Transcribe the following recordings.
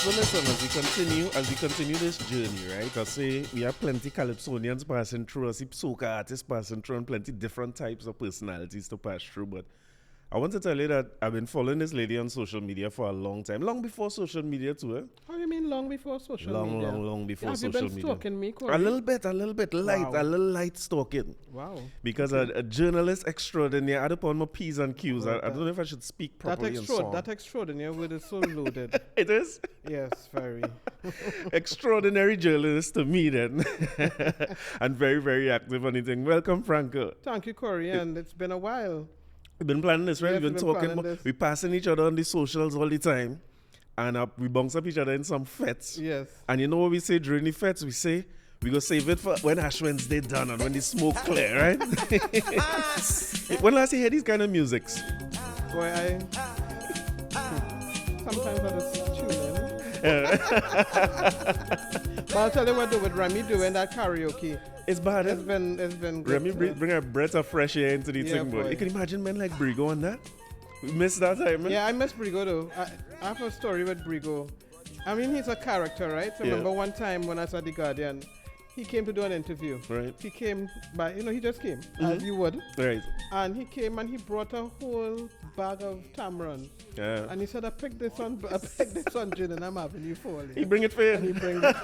So listen, as we continue this journey, right? I say we have plenty Calypsonians passing through, I see Soca artists passing through, and plenty different types of personalities to pass through. But I want to tell you that I've been following this lady on social media for a long time, long before social media too. How do you mean long before social media? Long before Have social you been media. stalking me, Corey? A little bit light, Wow. a little light stalking. Wow. Because a journalist extraordinaire, I had upon my P's and Q's. I don't know if I should speak properly in song. That extraordinary word is so loaded. It is? Yes, very. Extraordinary journalist to me then. And very, very active on anything. Welcome, Franka. Thank you, Corey, and it's been a while. We've been planning this, right? Yes, We've been talking planning about, this. we passing each other on the socials all the time. And we bounce up each other in some fetes. Yes. And you know what we say during the fetes? We say, we go save it for when Ash Wednesday done and when the smoke clear, right? When last you hear these kind of musics? Boy, sometimes I just tune in. But I'll tell you what, though, with Remy doing that karaoke, It's bad, eh? it's been good. Remy bring a breath of fresh air into the Yeah, thing, boy. boy. You can imagine men like Brigo on that. We missed that time, man. Yeah, I miss Brigo though. I have a story with Brigo. I mean, he's a character, right? So Yeah. remember one time when I was at The Guardian, he came to do an interview. Right. He came by, he just came, as you would. Right. And he came and he brought a whole bag of tamarind. Yeah. And he said, I picked this on gin and I'm having you for He bring it for you. And he brings it.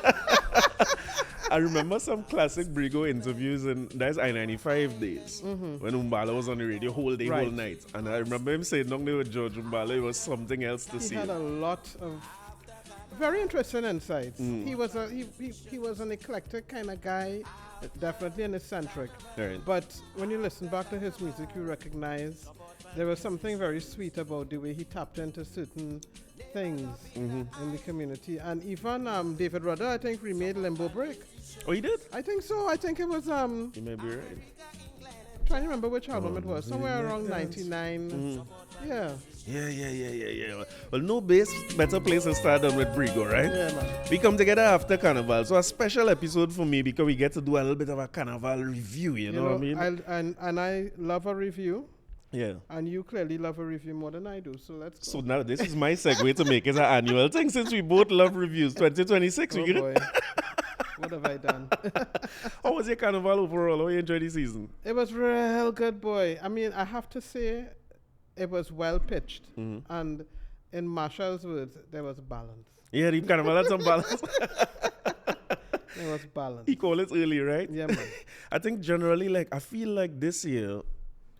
I remember some classic Brigo interviews, and that's I-95 days when Umbala was on the radio whole day, Right. whole night. And I remember him saying, "Long day with George Umbala, it was something else to He see." had a lot of very interesting insights. He was an eclectic kind of guy, definitely an eccentric. Right. But when you listen back to his music, you recognize there was something very sweet about the way he tapped into certain things in the community. And even David Rudder, I think, remade Limbo Break. Oh, he did? I think so. I think it was You may be right. trying to remember which album it was. Somewhere around 99. Yeah. Yeah. Well, no better place to start than with Brigo, right? Yeah, man. We come together after Carnival, so a special episode for me because we get to do a little bit of a Carnival review, you know what I mean? And I love a review. Yeah. And you clearly love a review more than I do, so let's go. So now this is my segue to make it an annual thing since we both love reviews. 2026, Oh we get boy. What have I done? How was your Carnival overall? How you enjoyed the season? It was real good, boy. I mean, I have to say, it was well pitched. And in Marshall's words, there was balance. Yeah, the Carnival had some balance. There was balance. He called it early, right? Yeah, man. I think generally, I feel like this year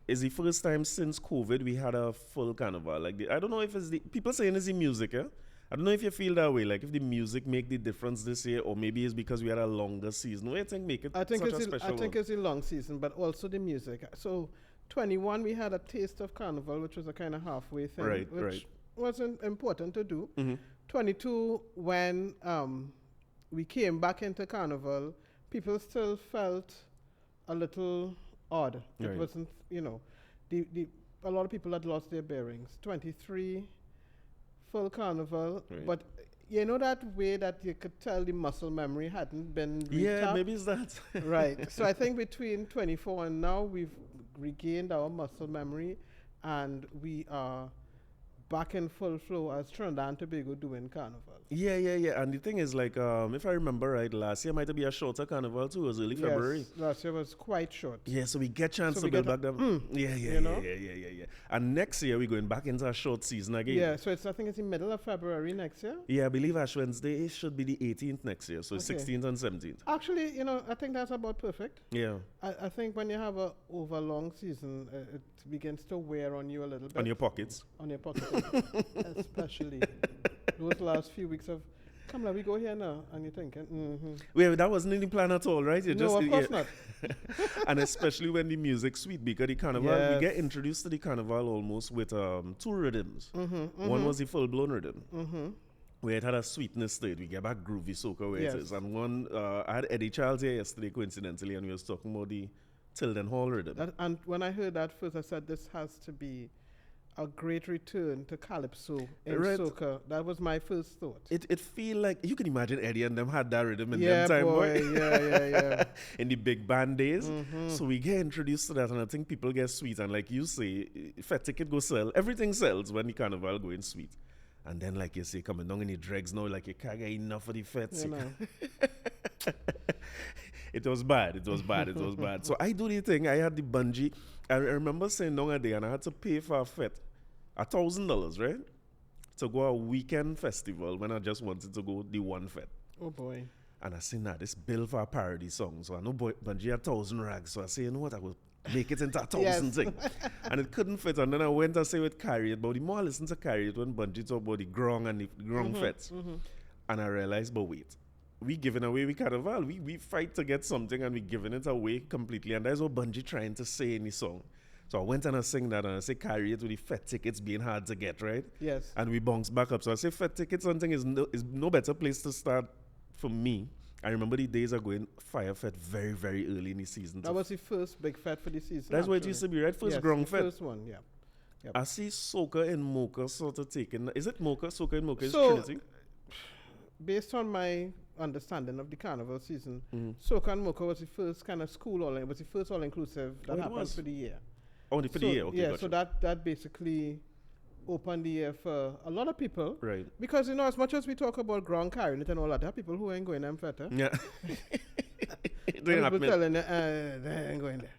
is the first time since COVID we had a full Carnival. I don't know if it's people saying it's the music, eh? I don't know if you feel that way, like if the music make the difference this year, or maybe it's because we had a longer season. What do you think make it such a special one? it's a long season, but also the music. So, 21, we had a taste of Carnival, which was a kind of halfway thing, which wasn't important to do. 22, when we came back into Carnival, people still felt a little odd. Right. It wasn't, a lot of people had lost their bearings. 23, full Carnival, but you know that way that you could tell the muscle memory hadn't been Yeah, retapped? maybe it's that. Right. So I think between 24 and now, we've regained our muscle memory, and we are back in full flow as Trinidad and Tobago doing Carnival. Yeah. And the thing is, if I remember right, last year might be a shorter Carnival too. It was early February. Yes, last year was quite short. Yeah, so we get chance So to we build get back them. you know? Yeah. And next year we're going back into a short season again. Yeah, so I think it's the middle of February next year. Yeah, I believe Ash Wednesday it should be the 18th next year, so 16th and 17th. Actually, I think that's about perfect. Yeah. I think when you have a over long season, it begins to wear on you a little bit. On your pockets. On your pocket, especially those last few weeks of, come on, we go here now, and you're thinking, Well, that wasn't in the plan at all, right? No, of course not. And especially when the music's sweet, because the Carnival, we get introduced to the Carnival almost with two rhythms. One was the full-blown rhythm, where it had a sweetness to it. We get back groovy soca where it is. And one, I had Eddie Charles here yesterday, coincidentally, and we was talking about the Tilden Hall rhythm. And when I heard that first, I said, this has to be a great return to Calypso in soca. That was my first thought. It feel like, you can imagine Eddie and them had that rhythm in Yeah, them time, boy. Yeah. in the big band days. So we get introduced to that, and I think people get sweet. And like you say, Fete ticket go sell. Everything sells when the Carnival going sweet. And then, like you say, coming down in the dregs now, like you can't get enough of the fetes. You know. It was bad. It was bad. It was bad. So I do the thing. I had the bungee. I remember saying down a day, and I had to pay for a fete $1,000, right? To go a weekend festival when I just wanted to go the one fete. Oh boy. And I said, this bill for a parody song. So I know bungee 1,000 rags. So I say, you know what, I will make it into 1,000 thing. And it couldn't fit. And then I went and say with Carry It. But the more I listened to Carry It when bungee talk about the grong and the grong fetes. And I realized, but wait. We giving away we Carnival. We fight to get something and we giving it away completely. And that's what Bungie trying to say in the song. So I went and I sang that and I say Carry It with the Fete tickets being hard to get, right? Yes. And we bounced back up. So I say Fete tickets something is no better place to start for me. I remember the days of going Fire Fete very, very early in the season. That was the first big fete for the season. That's what it used to be, right? First grong fete. First one, yeah. Yep. I see Soca and Mocha sort of taking. Is it Mocha? Soca and Mocha is So, Trinity? Based on my understanding of the Carnival season, Soca and Mocha was the first kind of it was the first all-inclusive that happened for the year. Oh, for the year, okay. Yeah, gotcha. so that basically opened the year for a lot of people. Right. Because, as much as we talk about ground carrying it and all that, there are people who ain't going them fete. Yeah. People telling they ain't going there.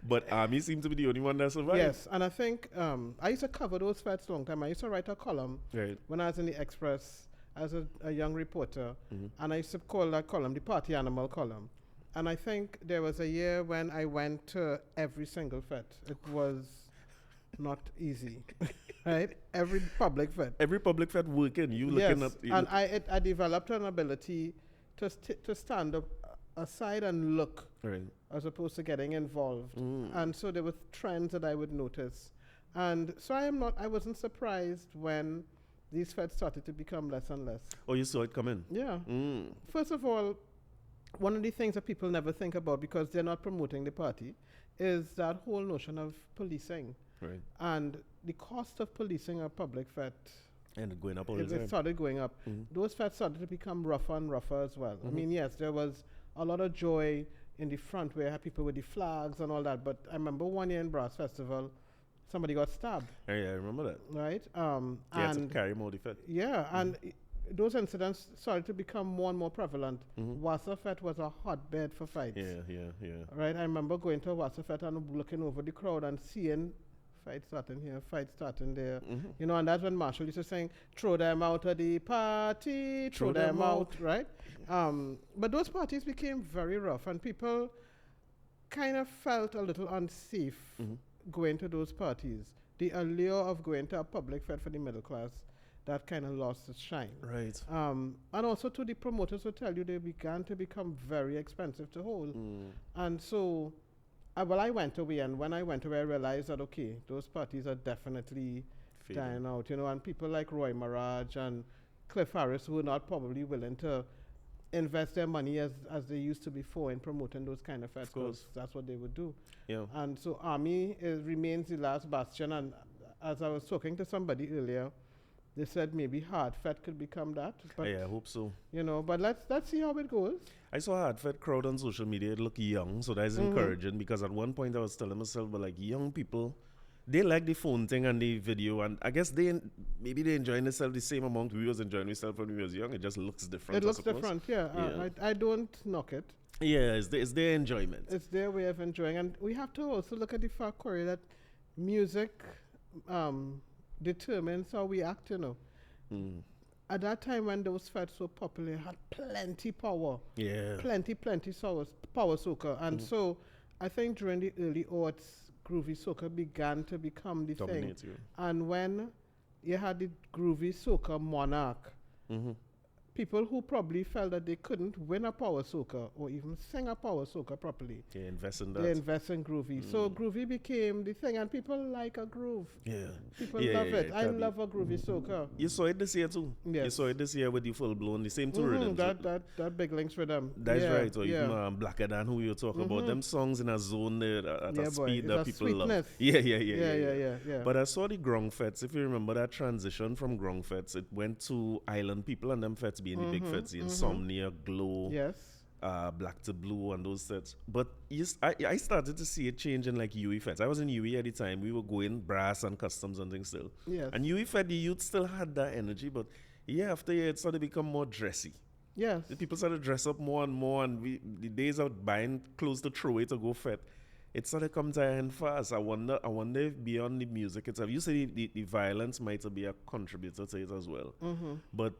But Army seemed to be the only one that survived. Yes, and I think I used to cover those fetes long time. I used to write a column when I was in the Express as a young reporter, and I used to call that column the Party Animal column. And I think there was a year when I went to every single fete. It was not easy, right? Every public fete. Every public fete working, you looking up. And I developed an ability to stand up aside and look, as opposed to getting involved. And so there were trends that I would notice. And so I wasn't surprised when these fetes started to become less and less. Oh, you saw it come in? Yeah. First of all, one of the things that people never think about because they're not promoting the party is that whole notion of policing. Right. And the cost of policing a public fete. And going up all the time. It started going up. Those fetes started to become rougher and rougher as well. I mean, yes, there was a lot of joy in the front where I had people with the flags and all that. But I remember one year in Brass Festival, somebody got stabbed. Yeah, I remember that. Right? And to carry more the fete. Yeah, and those incidents started to become more and more prevalent. Wassa Fete was a hotbed for fights. Yeah. Right? I remember going to a Wassa Fete and looking over the crowd and seeing fights starting here, fights starting there. And that's when Marshall used to sing, throw them out of the party, throw them out, right? But those parties became very rough and people kind of felt a little unsafe going to those parties. The allure of going to a public fete for the middle class, that kind of lost its shine. Right. And also to the promoters will tell you they began to become very expensive to hold. And so, I went away, and when I went away, I realized that, okay, those parties are definitely dying out, and people like Roy Maraj and Cliff Harris who are not probably willing to invest their money as they used to before in promoting those kind of fetes, because that's what they would do. Yeah. And so Army remains the last bastion, and as I was talking to somebody earlier, they said maybe Hard Fete could become that. But I hope so. But let's see how it goes. I saw a Hard Fete crowd on social media. It looked young, so that's encouraging, because at one point I was telling myself, but like young people, they like the phone thing and the video, and I guess maybe they enjoying themselves the same amount we was enjoying ourselves when we was young. It just looks different. It looks different, yeah. I don't knock it. Yeah, it's their enjoyment. It's their way of enjoying, and we have to also look at the fact, Corey, that music determines how we act, At that time when those fetes were popular, it had plenty power. Yeah. Plenty power soca. And so I think during the early aughts, groovy soca began to become the thing. And when you had the groovy soca Monarch, people who probably felt that they couldn't win a power soca or even sing a power soca properly. They invest in that. They invest in groovy. So groovy became the thing, and people like a groove. Yeah. People love it. I love a groovy soca. You saw it this year too. Yes. You saw it this year with the full blown, the same two rhythms. That big links rhythm. That's right. Or even Blacker Than, who you talk about. Them songs in a zone there at a speed that people love. Yeah. But I saw the grong fetes. If you remember that transition from grong fetes, it went to island people and them fetes being the big fetes, the Insomnia, Glow. Yes. black to blue and those sets. But I started to see it change in like UE Fete. I was in UE at the time. We were going brass and customs and things still. Yes. And UE Fete, the youth still had that energy, but year after year, it started to become more dressy. Yes. The people started to dress up more and more, and the days of buying clothes to throw away to go Fete, it started to come to an end fast. I wonder if beyond the music itself, you say the violence might be a contributor to it as well. Mm-hmm. But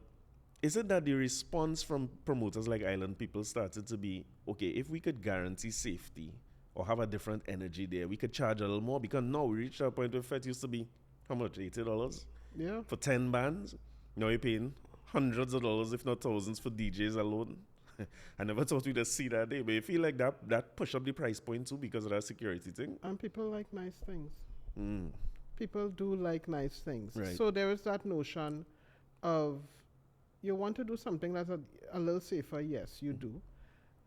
is it that the response from promoters like Island people started to be, okay, if we could guarantee safety or have a different energy there, we could charge a little more? Because now we reached a point where Fete used to be, how much, $80? Yeah. For 10 bands? Now you're paying hundreds of dollars, if not thousands, for DJs alone. I never thought we'd see that day, but I feel like that push up the price point too because of that security thing. And people like nice things. Mm. People do like nice things. Right. So there is that notion of you want to do something that's a little safer, yes, you do.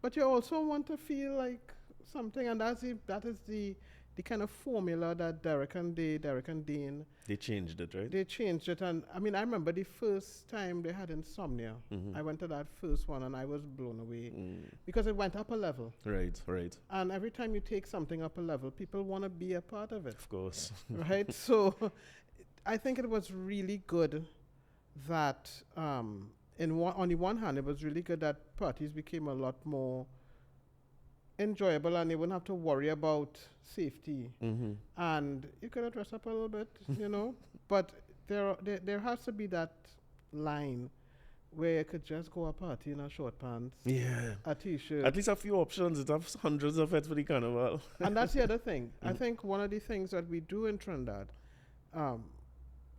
But you also want to feel like something, and that is the kind of formula that Derek and Dean. They changed it, right? They changed it, and I mean, I remember the first time they had Insomnia. Mm-hmm. I went to that first one, and I was blown away because it went up a level. Right. And every time you take something up a level, people want to be a part of it. Of course. Right? So I think it was really good that on the one hand, it was really good that parties became a lot more enjoyable and you wouldn't have to worry about safety. Mm-hmm. And you could dress up a little bit, you know. But there has to be that line where you could just go a party in a short pants, a t-shirt. At least a few options. It has hundreds of it for the Carnival. And that's the other thing. I think one of the things that we do in Trinidad,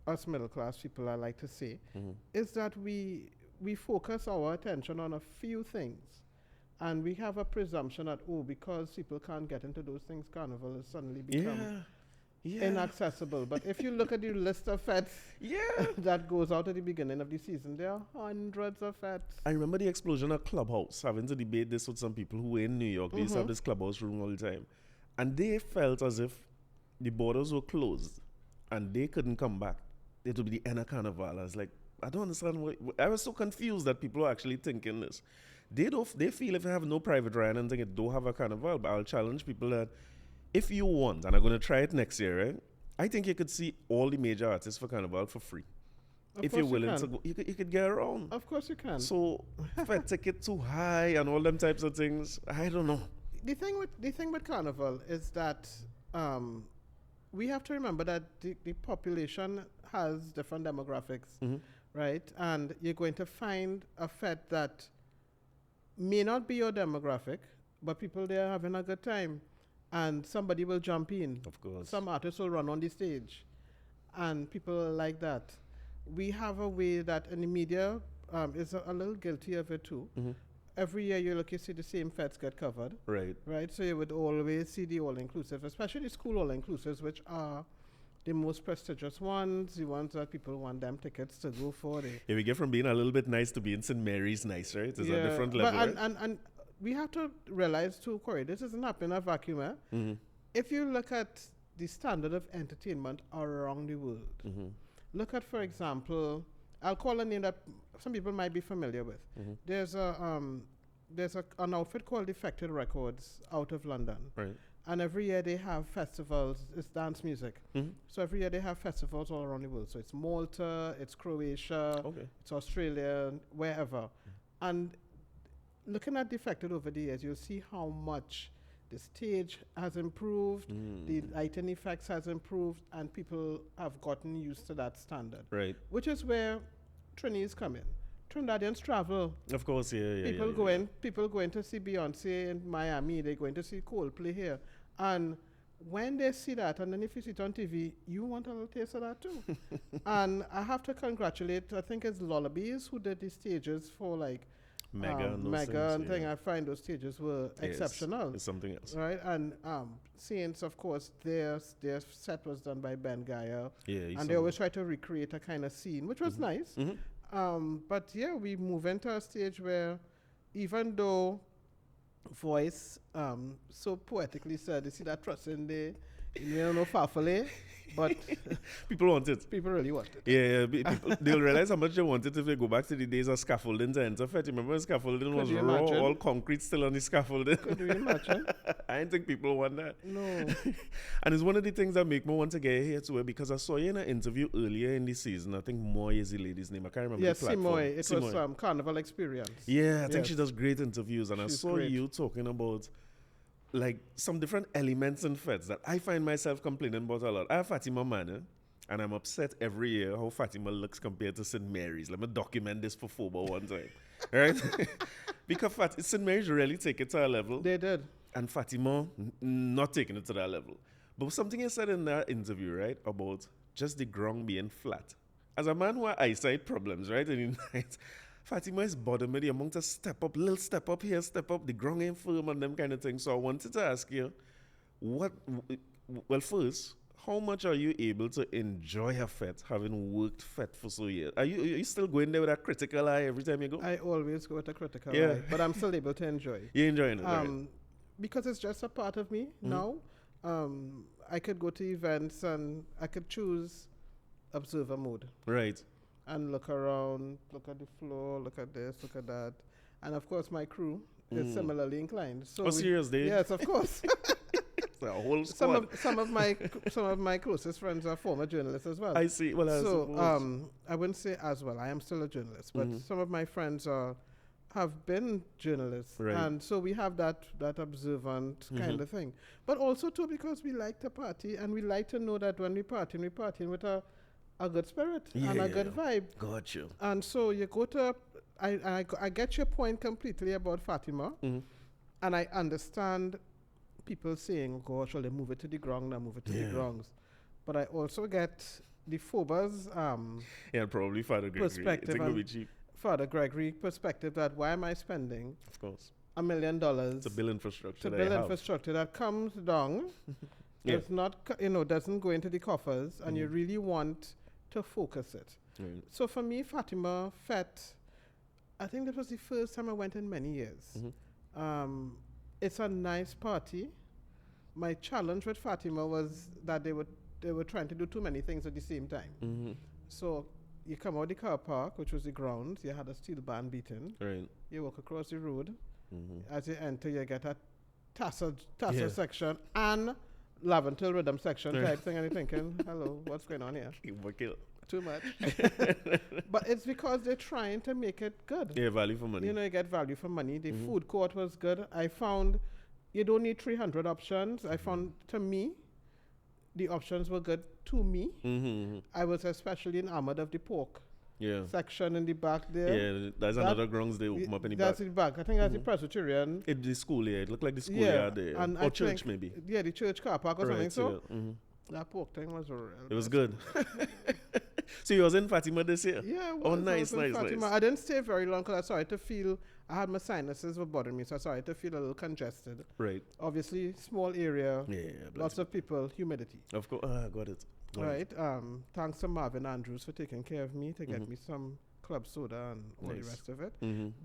us middle class people, I like to say, is that we focus our attention on a few things. And we have a presumption that, because people can't get into those things, Carnival has suddenly become inaccessible. But if you look at the list of fetes that goes out at the beginning of the season, there are hundreds of fetes. I remember the explosion at Clubhouse, having to debate this with some people who were in New York. They used to have this Clubhouse room all the time. And they felt as if the borders were closed and they couldn't come back. It would be the end of Carnival. I was like, I don't understand. I was so confused that people are actually thinking this. They feel if they have no private ride and think it don't have a Carnival, but I'll challenge people that if you want, and I'm going to try it next year, right? I think you could see all the major artists for Carnival for free. If you're willing to go, you could get around. Of course you can. So, if I ticket too high and all them types of things, I don't know. The thing with Carnival is that we have to remember that the population has different demographics, right? And you're going to find a fete that may not be your demographic, but people there are having a good time. And somebody will jump in. Of course. Some artists will run on the stage. And people like that. We have a way that in the media is a little guilty of it tau Every year you see the same fetes get covered. Right. Right? So you would always see the all-inclusive, especially the school all-inclusives, which are the most prestigious ones, the ones that people want them tickets to go for. We get from being a little bit nice to being St. Mary's nice, right? It's a different level, right? And we have to realize too, Corey, this isn't happening in a vacuum. If you look at the standard of entertainment around the world, look at, for example, I'll call a name that some people might be familiar with. There's an outfit called Defected Records out of London. Right. And every year they have festivals. It's dance music. So every year they have festivals all around the world. So it's Malta, it's Croatia, it's Australia, wherever. And looking at Defected over the years, you'll see how much the stage has improved, the lighting effects has improved, and people have gotten used to that standard. Right. Which is where Trinis come in. Trinidadians travel. Of course, People going to see Beyonce in Miami. They're going to see Coldplay here. And when they see that, and then if you see it on TV, you want a little taste of that too. And I have to congratulate, I think it's Lullabies who did the stages for like Mega and thing. I find those stages were exceptional. It's something else. Right? And Saints, of course, their set was done by Ben Geyer. And they always try to recreate a kind of scene, which was nice. But yeah, we move into a stage where even though Voice so poetically said, you see that trust in You don't know farfalle, but people want it. People really want it. Yeah, people, they'll realize how much they want it if they go back to the days of scaffolding to enter Fete. Remember when scaffolding was raw, all concrete still on the scaffolding? Could you imagine? I didn't think people want that. No. And it's one of the things that make me want to get here too, because I saw you in an interview earlier in the season. I think Moy is the lady's name. I can't remember the platform. Moy. It was Carnival Experience. Yeah, I think she does great interviews. And I saw you talking about like some different elements in Fetes that I find myself complaining about a lot. I have Fatima Manor, and I'm upset every year how Fatima looks compared to St. Mary's. Let me document this for FOBA one time. Right? Because St. Mary's really take it to a level. They did. And Fatima not taking it to that level. But something you said in that interview, right, about just the ground being flat. As a man who has eyesight problems, right, in the night, Fatima is bothering me. The amount to step up, little step up here, step up, the ground ain't firm and them kind of things. So I wanted to ask you, first, how much are you able to enjoy a Fete, having worked Fete for so years? Are you still going there with a critical eye every time you go? I always go with a critical eye, but I'm still able to enjoy. You're enjoying it, right? Because it's just a part of me now. I could go to events and I could choose observer mode. Right. And look around, look at the floor, look at this, look at that. And of course, my crew is similarly inclined. So seriously? Yes, of course. It's a whole squad. Some of my closest friends are former journalists as well. I see. Well, I wouldn't say as well. I am still a journalist, but some of my friends have been journalists, right. And so we have that observant kind of thing. But also too because we like to party, and we like to know that when we party with a good spirit and a good vibe. Got you. And so you go to, I get your point completely about Fatima, and I understand people saying, gosh, well, they move it to the ground, now move it to the grounds. But I also get the Phoba's probably Father Gregory. Perspective. It's going to be cheap. Father Gregory perspective that why am I spending of course $1 million to build infrastructure that comes down does not doesn't go into the coffers, and you really want to focus it. Right. So for me, Fatima Fete, I think that was the first time I went in many years. It's a nice party. My challenge with Fatima was that they were trying to do too many things at the same time. So you come out the car park, which was the grounds. You had a Steelband beating. Right. You walk across the road. As you enter, you get a tassel section and Laventil rhythm section type thing, and you're thinking, hello, what's going on here? Too much. But it's because they're trying to make it good. Yeah, value for money. You get value for money. The food court was good. I found you don't need 300 options. I found, to me, the options were good to me. I was especially enamored of the pork section in the back there. Yeah, that's another grounds they open up in the back. That's in the back. I think that's the Presbyterian. The school, it looked like the schoolyard there. And or church, maybe. Yeah, the church car park or something. So that pork thing was real. It was good. So you was in Fatima this year? Yeah, nice. I didn't stay very long because I started to feel, I had my sinuses were bothering me, so I started to feel a little congested. Right. Obviously, small area, lots of people, humidity. Of course, got it. Right. Thanks to Marvin Andrews for taking care of me to get me some club soda and all the rest of it.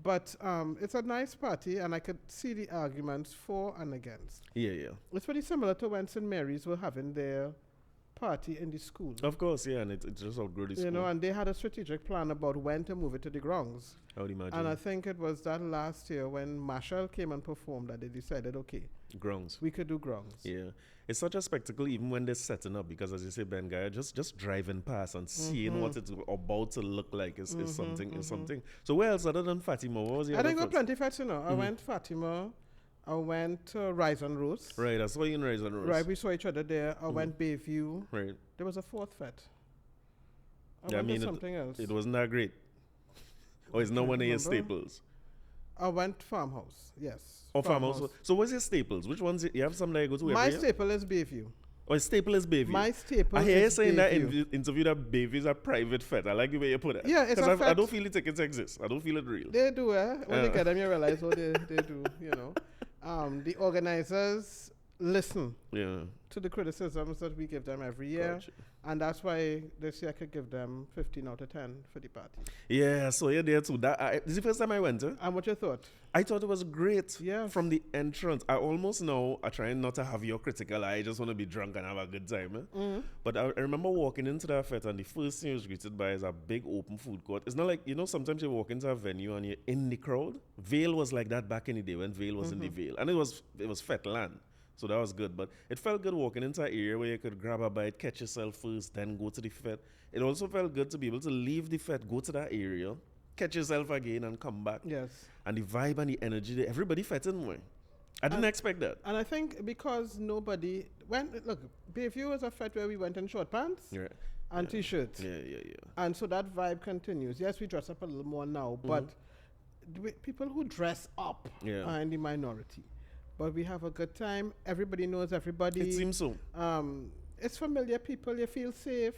But it's a nice party, and I could see the arguments for and against. Yeah. It's pretty similar to when St. Mary's were having their party in the school. Of course, and it just outgrew the school. And they had a strategic plan about when to move it to the grounds. I would imagine. And I think it was that last year when Marshall came and performed that they decided, okay, grounds. We could do grounds. Yeah. It's such a spectacle even when they're setting up, because as you say, Ben Guy, just driving past and seeing what it's about to look like is something. So where else other than Fatima? What was the I think got plenty Fetes, I went Fatima. I went to Rise and Rose. Right, I saw you in Rise and Rose. Right, we saw each other there. I went Bayview. Right. There was a fourth Fete. I mean, something else. It wasn't that great. Or it's not one of your staples? I went Farmhouse, yes. Oh, Farmhouse. So what's your staples? Which ones? You have some that you go to every My year? staple is Bayview. Oh, staple is Bayview. My staple is I hear you saying Bayview. that interview that Bayview is a private Fete. I like the way you put it. Yeah, it's a Because Fete. I don't feel the tickets exist. I don't feel it real. They do, When you get them, you realize what they do, The organizers listen to the criticisms that we give them every year. Gotcha. And that's why this year I could give them 15 out of 10 for the party. Yeah, so you're there too. This is the first time I went. And what you thought? I thought it was great. Yeah. From the entrance. I almost know I try not to have your critical eye. I just want to be drunk and have a good time. But I remember walking into that fete and the first thing I was greeted by is a big open food court. It's not like, sometimes you walk into a venue and you're in the crowd. Vale was like that back in the day when Vale was in the Vale. And it was fete land. So that was good, but it felt good walking into an area where you could grab a bite, catch yourself first, then go to the fete. It also felt good to be able to leave the fete, go to that area, catch yourself again, and come back. Yes. And the vibe and the energy, everybody fetting way. I didn't expect that. And I think because Bayview was a fete where we went in short pants and t-shirts. Yeah. And so that vibe continues. Yes, we dress up a little more now, but people who dress up are in the minority. But we have a good time. Everybody knows everybody. It seems so. It's familiar people. You feel safe.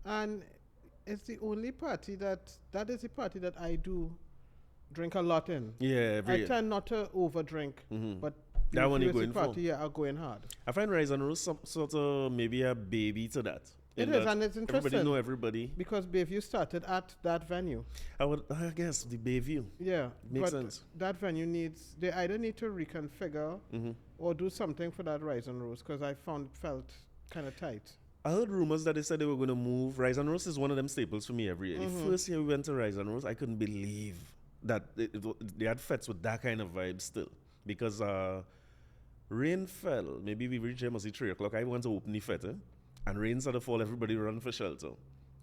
And it's the only party that is the party that I do drink a lot in. Yeah, I tend not to over drink. But that one you're going party, are going hard. I find Rise and Rose sort of maybe a baby to that. It is, and it's interesting. Everybody know everybody. Because Bayview started at that venue. I guess, the Bayview. Yeah. Makes sense. That venue they either need to reconfigure or do something for that Rise and Rose, because I felt kind of tight. I heard rumors that they said they were going to move. Rise and Rose is one of them staples for me every year. The first year we went to Rise and Rose, I couldn't believe that they had fetes with that kind of vibe still. Because rain fell. Maybe we reached here must be 3 o'clock. I went to open the fete. And rain started to fall, everybody run for shelter.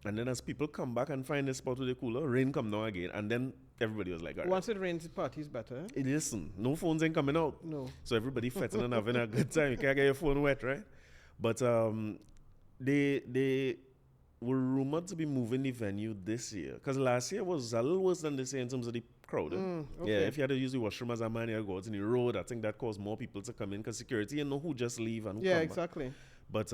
And then as people come back and find a spot with the cooler, rain come down again. And then everybody was like, all right. Once it rains, the party's better. Listen, no phones ain't coming out. No. So everybody fetting and having a good time. You can't get your phone wet, right? But they were rumored to be moving the venue this year. Because last year was a little worse than this year in terms of the crowd. Okay. Yeah, if you had to use the washroom as a man, you had to go out in the road. I think that caused more people to come in because security, you know who just leave and who come exactly. Back. But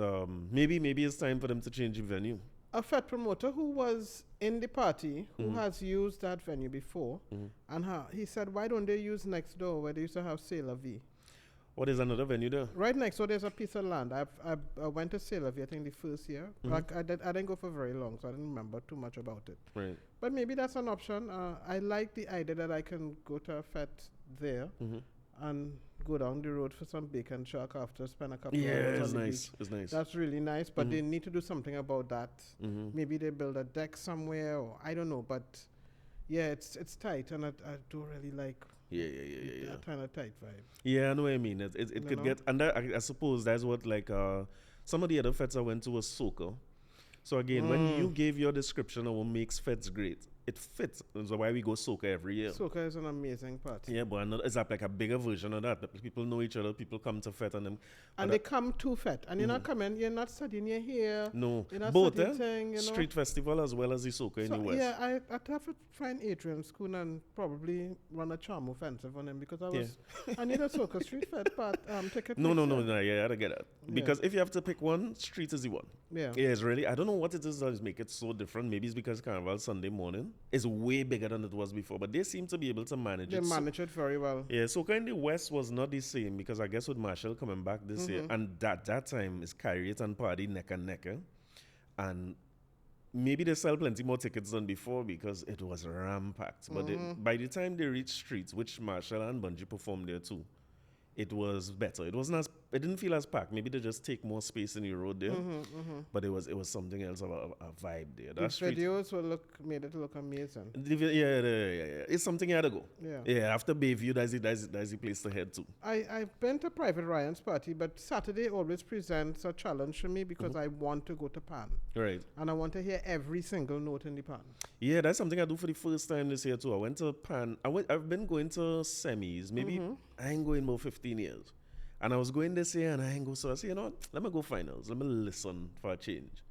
maybe it's time for them to change the venue. A fete promoter who was in the party, who has used that venue before, and he said, why don't they use next door where they used to have C'est La Vie? What is another venue there? Right next door, there's a piece of land. I went to C'est La Vie, I think, the first year. I didn't go for very long, so I didn't remember too much about it. Right. But maybe that's an option. I like the idea that I can go to a fete there and go down the road for some bacon shark after, spend a couple of hours on the beach. It's nice. That's really nice, but they need to do something about that. Maybe they build a deck somewhere, or I don't know, but yeah, it's tight, and I don't really like that kind of tight vibe. Yeah, I know what I mean. It could get, and that, I suppose that's what some of the other fetes I went to was Soca. So again, when you gave your description of what makes fetes great, it fits. That's why we go Soca every year. Soca is an amazing party. Yeah, but it's like a bigger version of that. People know each other. People come to fete and they come to fete. And you're not coming. You're not studying. You're here. No, you're not both. studying, Street festival as well as the Soca in the West. Yeah, I'd have to find Adrian Schoon and probably run a charm offensive on him because I need a Soca street fete ticket. No. Yeah, I get that. Because if you have to pick one, street is the one. Yeah. Yeah, it's really. I don't know what it is that make it so different. Maybe it's because Carnival Sunday morning is way bigger than it was before, but they seem to be able to manage it. They manage it very well. Yeah, Soca in the West was not the same because I guess with Marshall coming back this year, and that time is Carriot and Party neck and neck. And maybe they sell plenty more tickets than before because it was ram-packed. But by the time they reached streets, which Marshall and Bungie performed there too, it was better. It didn't feel as packed. Maybe they just take more space in the road there. But it was something else of a vibe there. The videos made it look amazing. Yeah. It's something you had to go. Yeah, after Bayview, that's the place to head to. I've been to Private Ryan's party, but Saturday always presents a challenge for me because I want to go to Pan. Right. And I want to hear every single note in the Pan. Yeah, that's something I do for the first time this year too. I went to Pan. I've been going to semis. Maybe I ain't going more 15 years. And I was going this year and I ain't go. So I said, you know what? Let me go finals. Let me listen for a change.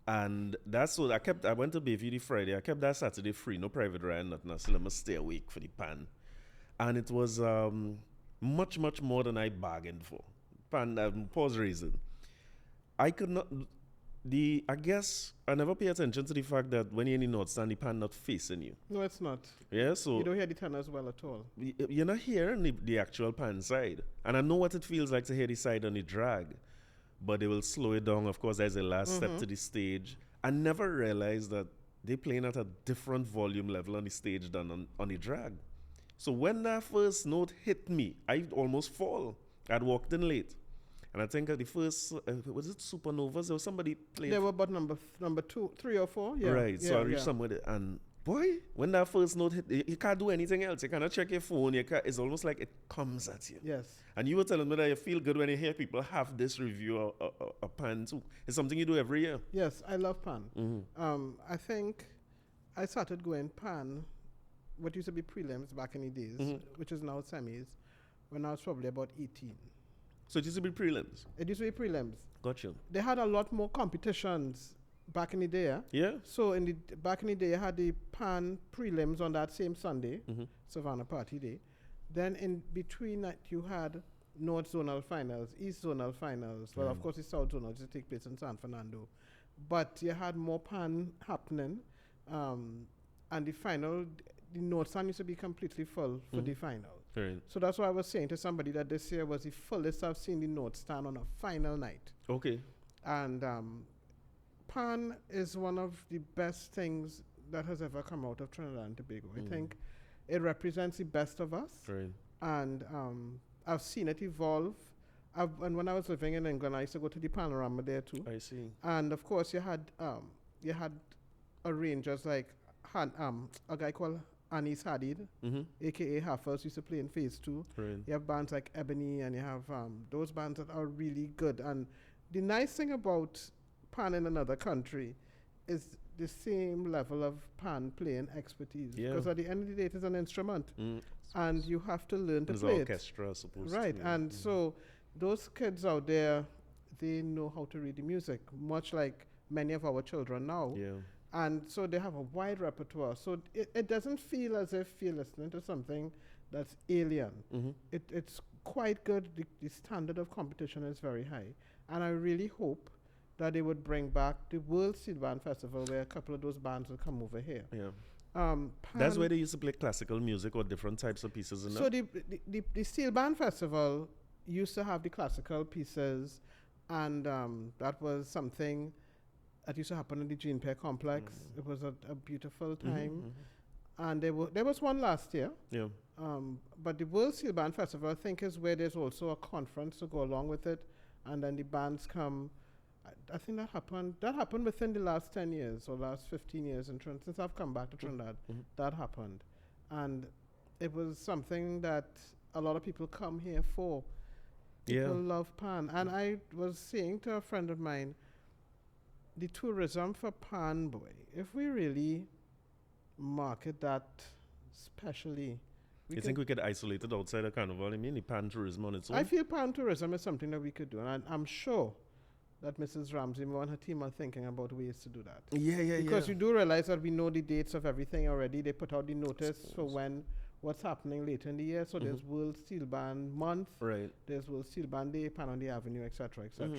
And that's what I went to Bayview the Friday. I kept that Saturday free. No Private Ryan, nothing. So let me stay awake for the Pan. And it was much, much more than I bargained for. Pan, pause reason. I could not. I guess I never pay attention to the fact that when you're in the north stand, the pan not facing you. No, it's not. Yeah, so you don't hear the tenor as well at all. You're not hearing the actual pan side, and I know what it feels like to hear the side on the drag, but they will slow it down. Of course, there's a last step to the stage. I never realized that they're playing at a different volume level on the stage than on the drag. So when that first note hit me, I almost fall. I'd walked in late. And I think at the first, was it Supernovas? There was somebody playing. They were about number 2, 3 or 4. Yeah. Right. So I reached somewhere there, and boy, when that first note hit, you can't do anything else. You cannot check your phone. It's almost like it comes at you. Yes. And you were telling me that you feel good when you hear people have this review a pan too. It's something you do every year. Yes, I love pan. I think I started going pan, what used to be prelims back in the days, which is now semis, when I was probably about 18. So it used to be prelims? It used to be prelims. Gotcha. They had a lot more competitions back in the day. Yeah. So back in the day, you had the pan prelims on that same Sunday, Savannah Party Day. Then in between that, you had North Zonal Finals, East Zonal Finals. Well, of course, the South Zonal used to take place in San Fernando. But you had more pan happening. And the final, the North Stand used to be completely full for the final. Right. So that's why I was saying to somebody that this year was the fullest I've seen the North Stand on a final night. Okay. And pan is one of the best things that has ever come out of Trinidad and Tobago. I think it represents the best of us. Right. And I've seen it evolve. And when I was living in England, I used to go to the Panorama there too. I see. And of course, you had arrangers like a guy called Anis Hadid, a.k.a. Haffers, used to play in Phase 2. Right. You have bands like Ebony, and you have those bands that are really good. And the nice thing about pan in another country is the same level of pan playing expertise. Yeah. Because at the end of the day, it is an instrument. And you have to learn to It's play an it. orchestra, supposed Right, to. and so those kids out there, they know how to read the music, much like many of our children now. Yeah. And so they have a wide repertoire. So it doesn't feel as if you're listening to something that's alien. It's quite good. The standard of competition is very high. And I really hope that they would bring back the World Steelband Festival, where a couple of those bands will come over here. Yeah. That's where they used to play classical music or different types of pieces. So the Steelband Festival used to have the classical pieces, and that was something that used to happen in the Jean Pierre Complex. It was a beautiful time. And there was one last year. Yeah. But the World Steelband Festival, I think, is where there's also a conference to go along with it, and then the bands come. I think that happened within the last 10 years or last 15 years in Trinidad. Since I've come back to Trinidad, that happened. And it was something that a lot of people come here for. People love pan. And I was saying to a friend of mine, the tourism for pan, boy, if we really market that specially. You think we could isolate it outside of Carnival? I mean, the pan tourism on its own? I feel pan tourism is something that we could do. And I'm sure that Mrs. Ramsey and her team are thinking about ways to do that. Because you do realize that we know the dates of everything already. They put out the notice for what's happening later in the year. So there's World Steelband Month. Right. There's World Steelband Day, Pan on the Avenue, etc., etc.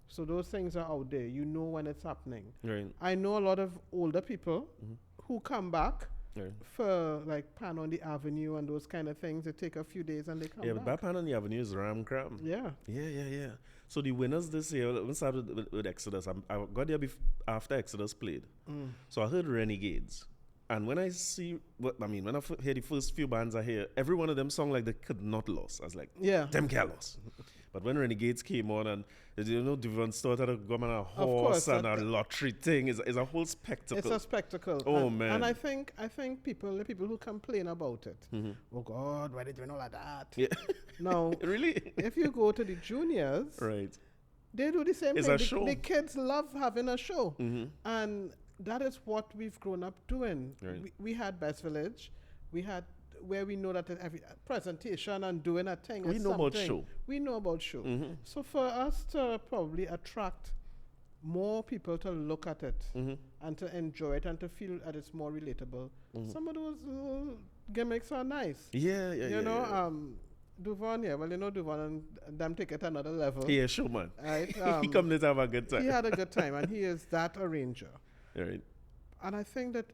So those things are out there. You know when it's happening. Right. I know a lot of older people who come back for like Pan on the Avenue and those kind of things. They take a few days and they come back. Yeah, but that Pan on the Avenue is ram cram. Yeah. Yeah. So the winners this year, let's start with Exodus. I got there after Exodus played. So I heard Renegades. And when I when I hear the first few bands I hear, every one of them song like they could not lose. I was like, them can't lose. But when Renegades came on and, Devon started to go on a horse and a lottery thing, is a whole spectacle. It's a spectacle. Oh, man. And I think the people who complain about it, oh God, why did you know like that? Yeah. Now, really? If you go to the juniors, right, they do the same it's thing. A show. The kids love having a show. And that is what we've grown up doing. Right. We had Best Village. We had where we know that every presentation and doing a thing we is know something. about show. We know about show. So for us to probably attract more people to look at it and to enjoy it and to feel that it's more relatable, some of those little gimmicks are nice. Yeah. Duvon, yeah, well, you know Duvon and them take it another level. Yeah, sure, man. Right? He come to have a good time. He had a good time, and he is that arranger. Right. And I think that,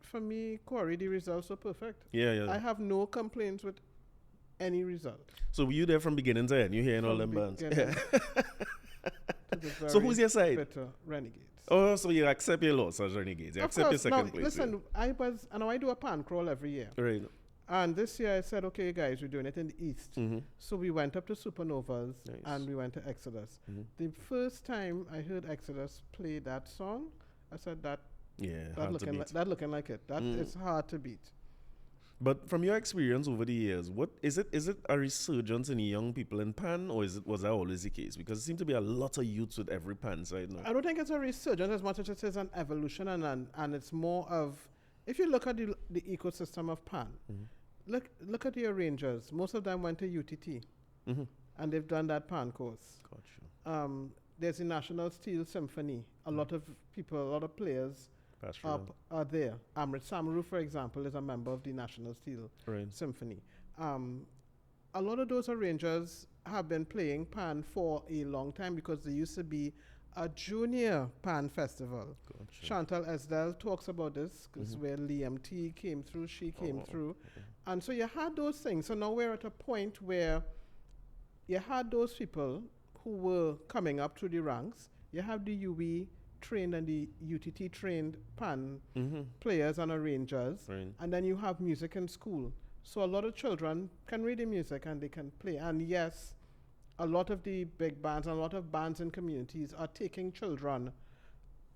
for me, Corey, the results were perfect. Yeah. I have no complaints with any result. So were you there from beginning to end? You hearing all them bands? Yeah. So who's your side? Better Renegades. Oh, so you accept your loss as Renegades. You accept your second place. Listen, I do a pan crawl every year. Right. And this year I said, okay, guys, we're doing it in the east. So we went up to Supernovas and we went to Exodus. The first time I heard Exodus play that song, I said that looking like it. That is hard to beat. But from your experience over the years, what is it a resurgence in young people in pan, or was that always the case? Because it seems to be a lot of youths with every pan side now. I don't think it's a resurgence as much as it is an evolution, and it's more of, if you look at the ecosystem of pan, look at the arrangers. Most of them went to UTT, and they've done that pan course. Gotcha. There's the National Steel Symphony. A lot of people, a lot of players are there. Amrit Samaru, for example, is a member of the National Steel Symphony. A lot of those arrangers have been playing pan for a long time because there used to be a junior pan festival. Gotcha. Chantal Esdell talks about this because where Liam T came through, she came through. And so you had those things. So now we're at a point where you had those people who were coming up through the ranks. You have the UE trained and the UTT trained pan players and arrangers, and then you have music in school. So a lot of children can read the music and they can play. And yes, a lot of the big bands and a lot of bands in communities are taking children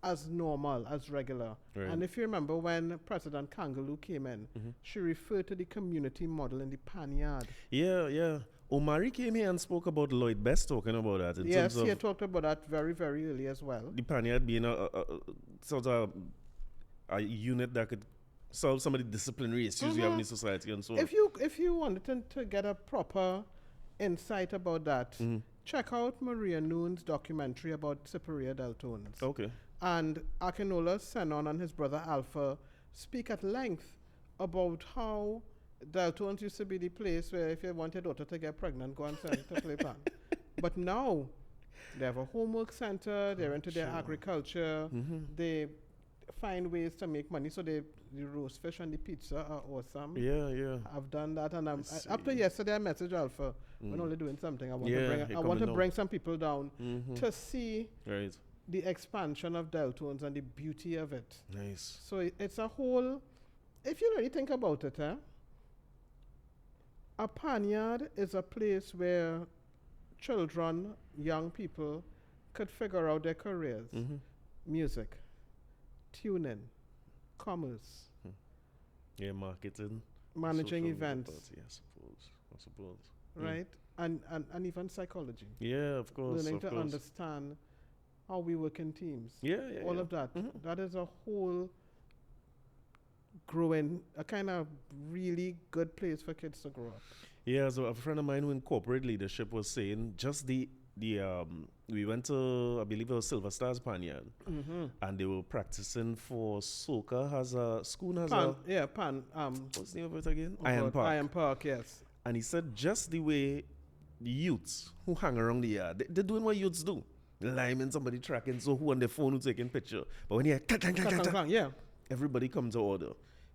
as normal, as regular. And if you remember when President Kangaloo came in, she referred to the community model in the pan yard. Yeah. Omari came here and spoke about Lloyd Best talking about that. Yes, he had talked about that very, very early as well. The pan yard being a sort of a unit that could solve some of the disciplinary issues we have in the society and so on. If you wanted to get a proper insight about that, check out Maria Noon's documentary about Cypriea Deltones. Okay. And Akinola Senon and his brother Alpha speak at length about how Deltones used to be the place where if you want your daughter to get pregnant, go and send to play pan. But now they have a homework center, they're into their agriculture, they find ways to make money. So the roast fish and the pizza are awesome. Yeah. I've done that, and up to yesterday I messaged Alpha. We're only doing something. I want to bring some people down to see the expansion of Deltones and the beauty of it. Nice. So it's a whole, if you really think about it, a panyard is a place where children, young people could figure out their careers. Music, tuning, commerce. Yeah, marketing. Managing events. I suppose. Right? And even psychology. Yeah, of course. Learning to understand how we work in teams. All of that. That is a whole growing, a kind of really good place for kids to grow up. Yeah, so a friend of mine who in corporate leadership was saying just we went to, I believe it was Silver Stars Panyard, and they were practicing for Soca what's the name of it again? Iron Park, yes. And he said just the way the youths who hang around the yard, they're doing what youths do. Liming somebody tracking, so who on their phone who taking picture. But when you hear everybody comes to order.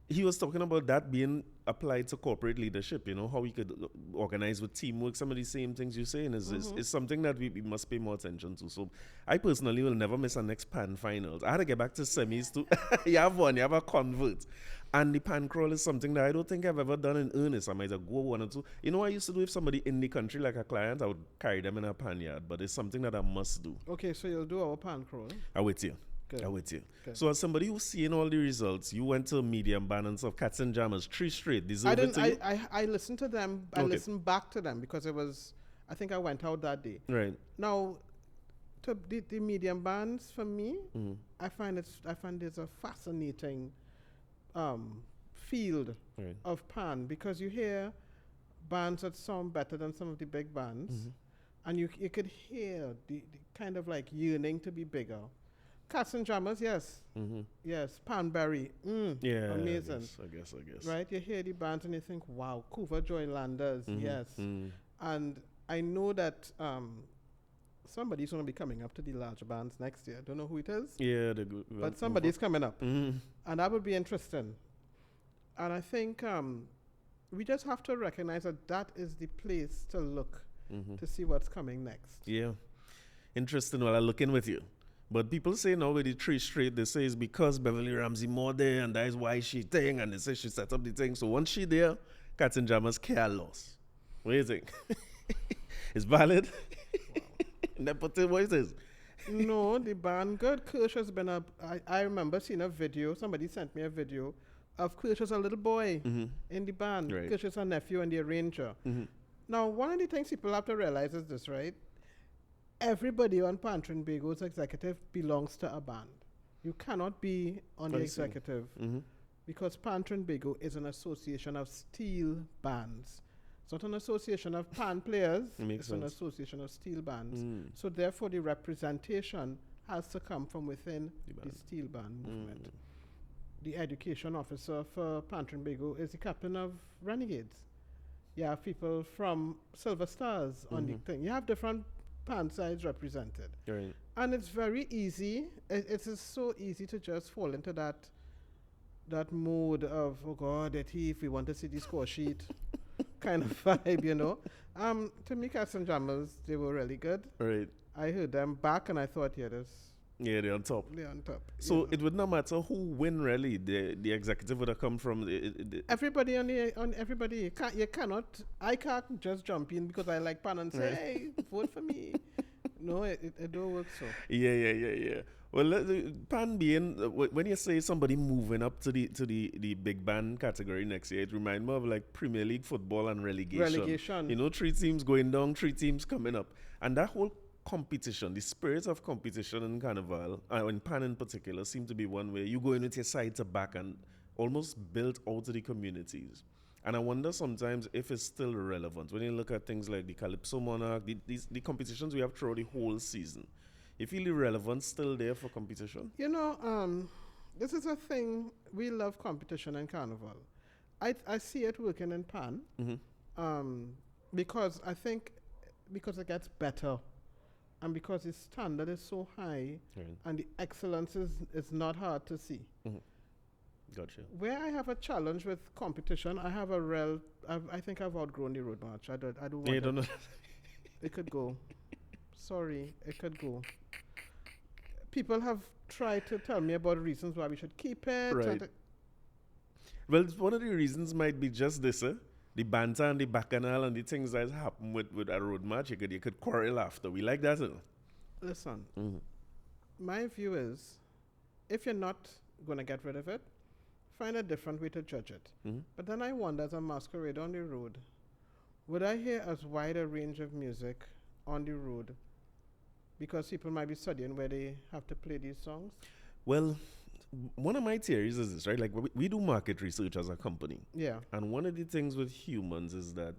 He was talking about that being applied to corporate leadership, how we could organize with teamwork. Some of the same things you're saying is something that we must pay more attention to. So I personally will never miss our next pan finals. I had to get back to semis too. You have a convert. And the pan crawl is something that I don't think I've ever done in earnest. I might have go one or two. You know what I used to do if somebody in the country, like a client, I would carry them in a pan yard. But it's something that I must do. Okay, so you'll do our pan crawl. I'm with you. Good. So as somebody who's seeing all the results, you went to medium band and stuff, Katzenjammers, 3 straight. I listened to them. I listened back to them because I think I went out that day. Right. Now, to the medium bands for me, I find there's a fascinating field of pan because you hear bands that sound better than some of the big bands, and you could hear the kind of like yearning to be bigger. Katzenjammers, yes. Yes, Panberry. Yeah, amazing. I guess. Right, you hear the bands and you think, wow, Coover Joylanders, yes. And I know that somebody's going to be coming up to the larger bands next year. Don't know who it is. Yeah, the good. But somebody's coming up. And that would be interesting. And I think we just have to recognize that is the place to look to see what's coming next. Yeah. Interesting. Well, I'm looking with you. But people say now with the 3 straight, they say it's because Beverly Ramsey more there, and that is why she thing, and they say she set up the thing. So once she there, Katzenjammers care loss. What do you think? It's valid? Nepotism voices. No, the band good. Kirsch has been I remember seeing a video, somebody sent me a video of Kirsch as a little boy in the band. Right. Kirsch is a nephew and the arranger. Now, one of the things people have to realize is this, right? Everybody on Pantrin Brigo's executive belongs to a band. You cannot be on the executive because Pantrin Brigo is an association of steel bands. It's not an association of pan players. It's an association of steel bands. So therefore, the representation has to come from within the steel band movement. The education officer for Pantrin Brigo is the captain of Renegades. You have people from Silver Stars on the thing. You have different pan sides represented. Right. And it's very easy. It is so easy to just fall into that mode of, oh God, that if we want to see the score sheet kind of vibe, you know. To me, Katzenjammers, they were really good. Right. I heard them back and I thought, yeah, they're on top. They're on top. So it would not matter who win really. The executive would have come from everybody on everybody. I can't just jump in because I like pan and say, hey, vote for me. No, it don't work so. Yeah. Well, pan being when you say somebody moving up to the big band category next year, it reminds me of like Premier League football and relegation. You know, 3 teams going down, 3 teams coming up, and that whole competition, the spirit of competition in Carnival, in Pan in particular, seem to be one where you go in with your side to back and almost build out of the communities. And I wonder sometimes if it's still relevant when you look at things like the Calypso Monarch, the competitions we have throughout the whole season. You feel the relevance still there for competition? You know, this is a thing, we love competition in Carnival. I see it working in Pan because I think because it gets better. And because the standard is so high and the excellence is not hard to see. Gotcha. Where I have a challenge with competition, I have I think I've outgrown the road march. I don't want it. Don't know. It could go. Sorry, it could go. People have tried to tell me about reasons why we should keep it. Right. Well, one of the reasons might be just this, the banter and the bacchanal and the things that happen with a road march. You could quarrel after. We like that. Listen, my view is, if you're not going to get rid of it, find a different way to judge it. But then I wonder, as a masquerade on the road, would I hear as wide a range of music on the road because people might be studying where they have to play these songs? Well, one of my theories is this, right? Like we do market research as a company. Yeah. And one of the things with humans is that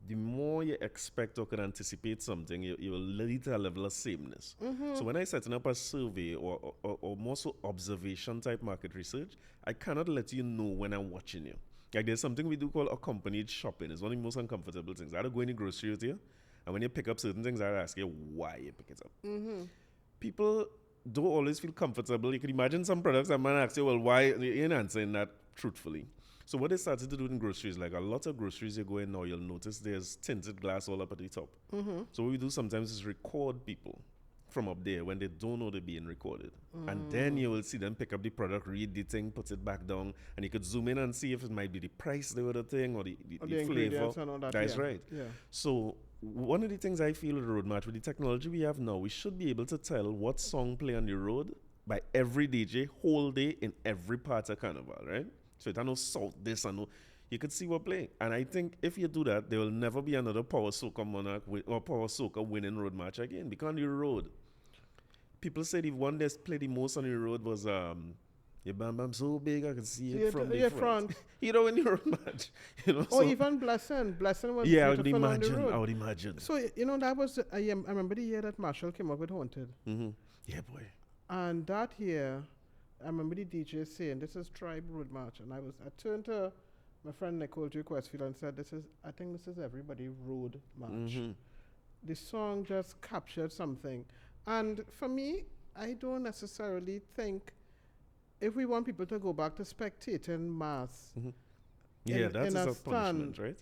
the more you expect or can anticipate something, you will lead to a level of sameness. So when I setting up a survey or more so observation type market research, I cannot let you know when I'm watching you. Like there's something we do call accompanied shopping. It's one of the most uncomfortable things. I don't go in the grocery with you, and when you pick up certain things, I ask you why you pick it up. People don't always feel comfortable. You can imagine some products that man asks you, well, why? You ain't answering that truthfully. So what they started to do in groceries, like a lot of groceries you go in now, you'll notice there's tinted glass all up at the top. So what we do sometimes is record people from up there when they don't know they're being recorded. And then you will see them pick up the product, read the thing, put it back down, and you could zoom in and see if it might be the price they were the thing or the flavor. And all that. That's right. Yeah. So one of the things I feel with the road march, with the technology we have now, we should be able to tell what song play on the road by every DJ whole day in every part of Carnival, right? So it no south this and no, you could see what playing. And I think if you do that, there will never be another Power Soca Monarch or Power Soca winning road march again. Because on the road, people say the one that played the most on the road was your bam bam so big I can see it from the front. You know, when you road march, you know. Or even Blessing was I would beautiful on the road. I would imagine. So you know that was I remember the year that Marshall came up with Haunted. Yeah, boy. And that year, I remember the DJ saying, "This is Tribe Road March," and I turned to my friend Nicole Duke Westfield and said, I think this is Everybody Road March." The song just captured something. And for me, I don't necessarily think if we want people to go back to spectating mass, that's a punishment, right?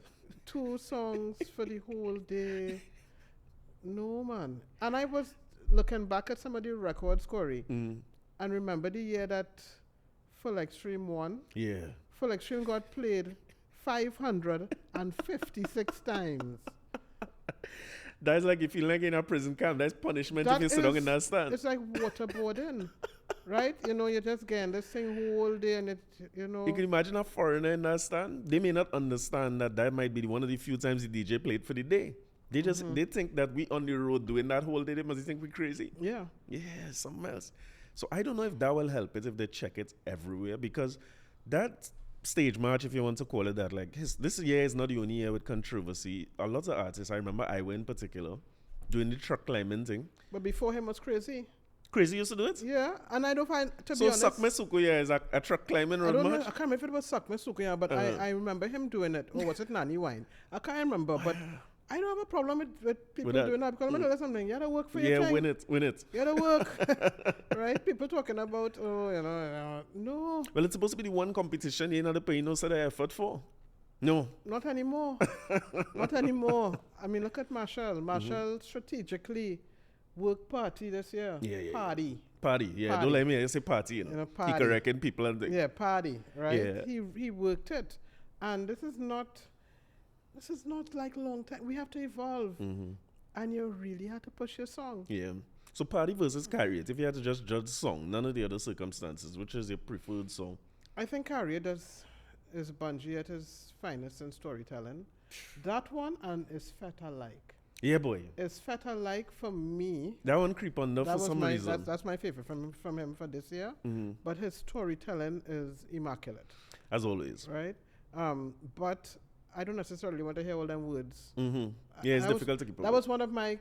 2 songs for the whole day. No, man. And I was looking back at some of the records, Corey, and remember the year that Full Extreme won? Yeah. Full Extreme got played 556 times. That's like you feel like in a prison camp. That's punishment if you sit down in that stand. It's like waterboarding, right? You know, you're just getting this thing whole day and it, you know. You can imagine a foreigner in that stand. They may not understand that might be one of the few times the DJ played for the day. They just, they think that we on the road doing that whole day. They must think we're crazy. Yeah. Yeah, something else. So I don't know if that will help it if they check it everywhere, because that stage march, if you want to call it that, like this year is not the only year with controversy. A lot of artists, I remember Iwa in particular, doing the truck climbing thing. But before him was Crazy. Crazy used to do it? Yeah, and I don't find, to be honest. So Sakme Sukuya is a truck climbing road march? I can't remember if it was Sakme Sukuya, but I remember him doing it. Or was it Nani Wine? I can't remember, but I don't have a problem with people doing that, because I'm going to something. You got to work for your time. Yeah, win it. You got to work. Right? People talking about, no. Well, it's supposed to be the one competition you're not paying no sort of effort for. No. Not anymore. Not anymore. I mean, look at Marshall. Marshall strategically worked party this year. Yeah. Party. Yeah, don't let me say party. You know, party. He correcting people and things. Yeah, party, right? Yeah. He worked it. And this is not like long time. We have to evolve. And you really have to push your song. Yeah. So party versus Carry It. If you had to just judge the song, none of the other circumstances, which is your preferred song? I think Carry It is Bungie at his finest in storytelling. That one and is Fete-like. Yeah, boy. Is Fete-like for me. That one creep on for some reason. That's my favorite from him for this year. But his storytelling is immaculate. As always. Right? But I don't necessarily want to hear all them words. Yeah, it's difficult to keep up. That was one of my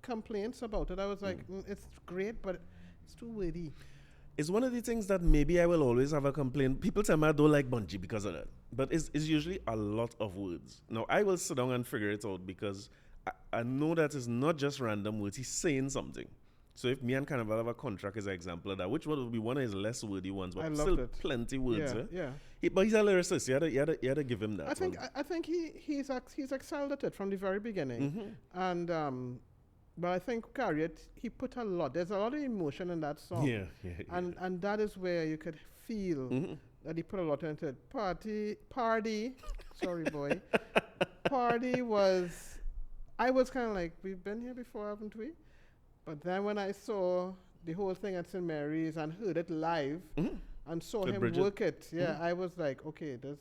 complaints about it. I was like, it's great, but it's too wordy. It's one of the things that maybe I will always have a complaint. People tell me I don't like Bungie because of that. But it's usually a lot of words. Now, I will sit down and figure it out, because I know that it's not just random words. He's saying something. So if me and Canaval have a contract as an example of that, which one would be one of his less wordy ones, but still plenty words. Yeah. But he's a lyricist. You had to give him that. I think he's excelled at it from the very beginning. And but I think Carry It, he put a lot. There's a lot of emotion in that song. Yeah. And that is where you could feel that he put a lot into it. Party. Sorry, boy. Party was. I was kind of like, we've been here before, haven't we? But then when I saw the whole thing at St. Mary's and heard it live and saw him work it, I was like, okay, this.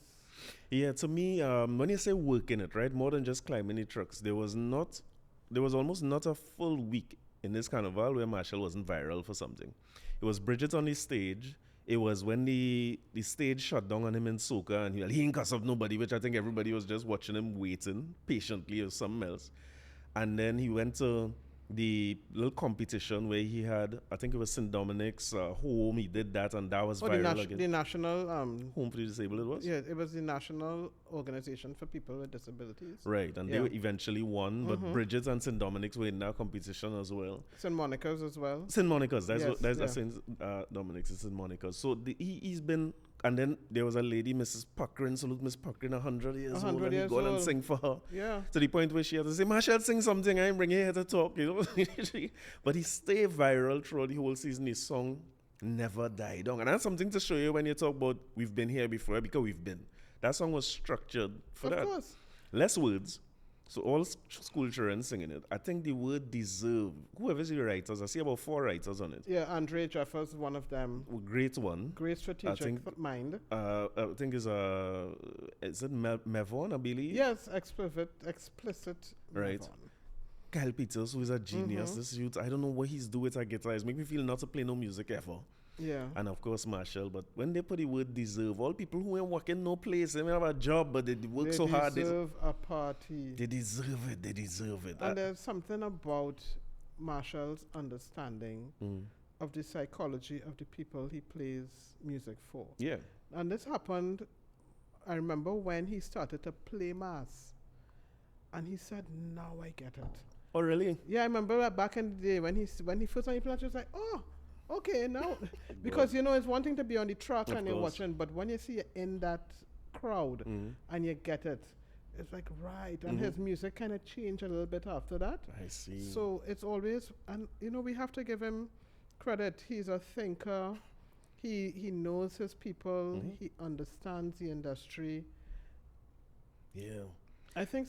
Yeah, to me, when you say working it, right, more than just climbing the trucks, there was almost not a full week in this Carnival where Marshall wasn't viral for something. It was Bridget on the stage. It was when the stage shut down on him in Soca, and he ain't cuss up nobody, which I think everybody was just watching him waiting patiently or something else. And then he went to the little competition where he had, I think it was St. Dominic's home. He did that, and that was viral again. The national home for the disabled. It was. Yeah, it was the National Organization for People with Disabilities. Right, and they eventually won. But Bridget and St. Dominic's were in that competition as well. St. Monica's as well. St. Monica's. That's St. Dominic's. St. Monica's. So he's been. And then there was a lady, Mrs. Puckrin, salute Miss Puckrin, 100 years old, and he go and sing for her. Yeah. To the point where she had to say, Marshall, sing something, I'm bringing her to talk, you know. But he stayed viral throughout the whole season. His song never died down. And that's something to show you when you talk about we've been here before, because we've been. That song was structured for that. Of course. Less words. So all school children singing it. I think the word deserve, whoever's the writers, I see about 4 writers on it. Yeah, Andre Jeffers, one of them. Great one. Great strategic mind. I think is it Mevon, I believe? Yes, explicit right. Mevon. Kyle Peters, who is a genius, this youth, I don't know what he's doing with a guitar. It's make me feel not to play no music ever. Yeah. And of course Marshall, but when they put the word deserve, all people who ain't working no place, they may have a job, but they work so hard. They deserve a party. They deserve it. And there's something about Marshall's understanding of the psychology of the people he plays music for. Yeah. And this happened, I remember when he started to play mass. And he said, now I get it. Oh, really? Yeah, I remember that back in the day when he first started playing, he was like, oh, okay, now. Because, it's one thing to be on the track and you're watching, but when you see it in that crowd and you get it, it's like, right. And his music kind of changed a little bit after that. I see. So it's always, and, we have to give him credit. He's a thinker. He knows his people. He understands the industry. Yeah. I think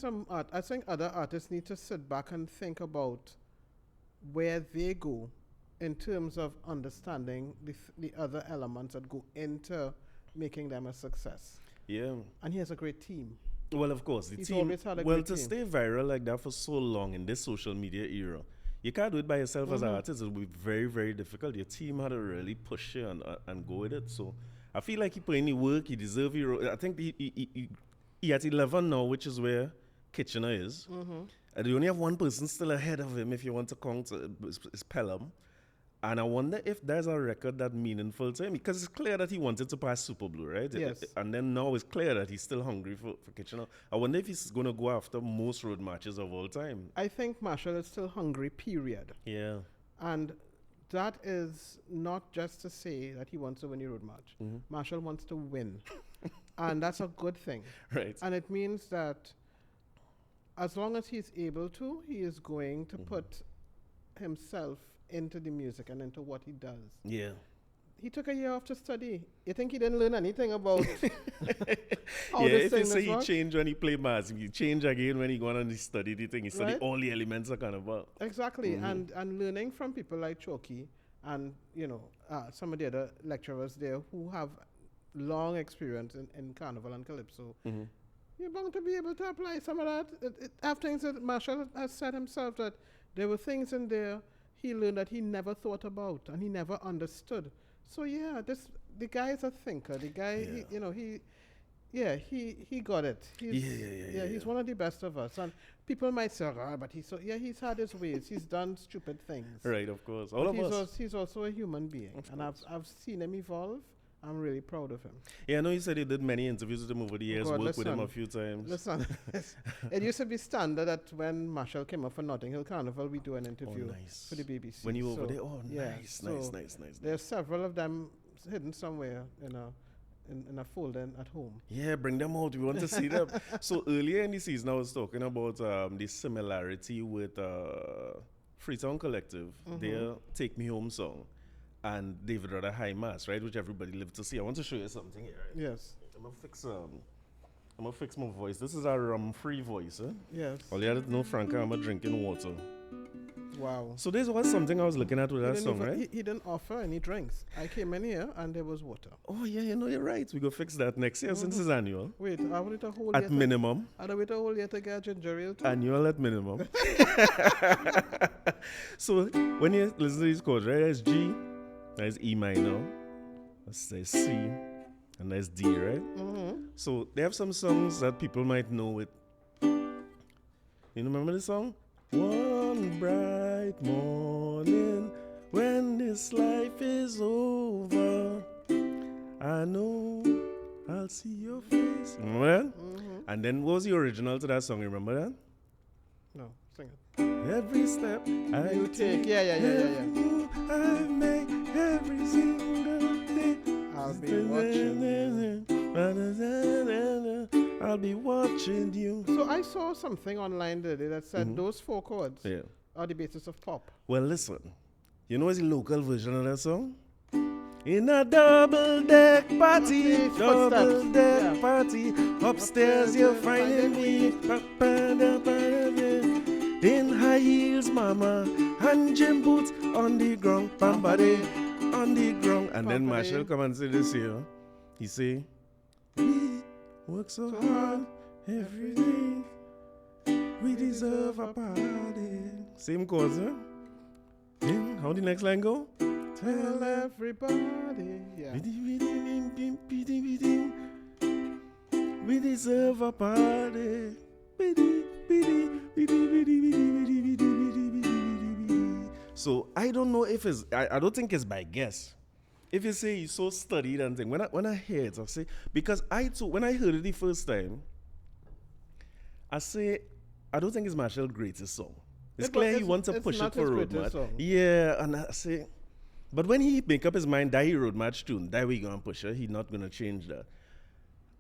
other artists need to sit back and think about where they go in terms of understanding the other elements that go into making them a success. Yeah. And he has a great team. Well, of course, He's always had a great team. Stay viral like that for so long in this social media era, you can't do it by yourself as an artist. It will be very, very difficult. Your team had to really push you and go with it. So I feel like he put in the work. He deserves I think he at 11 now, which is where Kitchener is. And you only have one person still ahead of him if you want to count is Pelham. And I wonder if there's a record that meaningful to him, because it's clear that he wanted to pass Super Blue, right? Yes. And then now it's clear that he's still hungry for Kitchener. I wonder if he's going to go after most road matches of all time. I think Marshall is still hungry, period. Yeah. And that is not just to say that he wants to win the road match. Marshall wants to win. And that's a good thing. Right. And it means that as long as he's able to, he is going to put himself into the music and into what he does. Yeah. He took a year off to study. You think he didn't learn anything about how if this you say thing he changed when he played mass, he changed again when he went and he studied the thing. He studied Right? all the elements of Carnival. Exactly. And learning from people like Choki and, some of the other lecturers there who have long experience in Carnival and Calypso, you're bound to be able to apply some of that. Have things that Marshall has said himself, that there were things in there he learned that he never thought about and he never understood. So the guy is a thinker. The guy, he got it. He's one of the best of us. And people might say, but he's had his ways. He's done stupid things. Right, of course. All of us. He's also a human being. And I've seen him evolve. I'm really proud of him. Yeah, I know you said you did many interviews with him over the years, worked with him a few times. Listen, it used to be standard that when Marshall came up for Notting Hill Carnival, we do an interview for the BBC. When you were over there? Oh, nice. There's several of them hidden somewhere in a folder at home. Yeah, bring them out. We want to see them. So earlier in the season, I was talking about the similarity with Freetown Collective, their Take Me Home song, and David Rudder High Mass, right, which everybody lived to see. I want to show you something here. Right? Yes. I'm gonna fix my voice. This is our rum-free voice. Yes. All you had to know, Franka, I'm drinking water. Wow. So this was something I was looking at with that song, right? He didn't offer any drinks. I came in here and there was water. Oh yeah, you're right. We go fix that next year since it's annual. Wait, I wait a whole at year. Minimum. I wait a whole year to get a ginger ale too. Annual at minimum. So when you listen to these chords, right? There's G, there's E minor, there's C, and there's D, right? So they have some songs that people might know with. You remember the song? One bright morning when this life is over, I know I'll see your face. Remember that? And then what was the original to that song? You remember that? No, sing it. Every step I take, Yeah. move I make, every single day, I'll be watching. I'll be watching you. So I saw something online today that said those 4 chords are the basis of pop. Well, listen. You know what's the local version of that song? In a double-deck party, party, upstairs you're finding me. In high heels, mama, and gym boots on the ground, bambade, on the ground. And then Marshall come and say this here. He say, we work so hard every day, we deserve a party. Same chords, huh? How the next line go? Tell everybody, we deserve a party. So I don't know if it's, I don't think it's by guess. If you say he's so studied and thing, when I hear it, I say, because I too, when I heard it the first time, I say, I don't think it's Marshall's greatest song. It's clear he wants to push it for road match. Yeah, and I say, but when he make up his mind that he road match tune, that we gonna push it, he not gonna change that.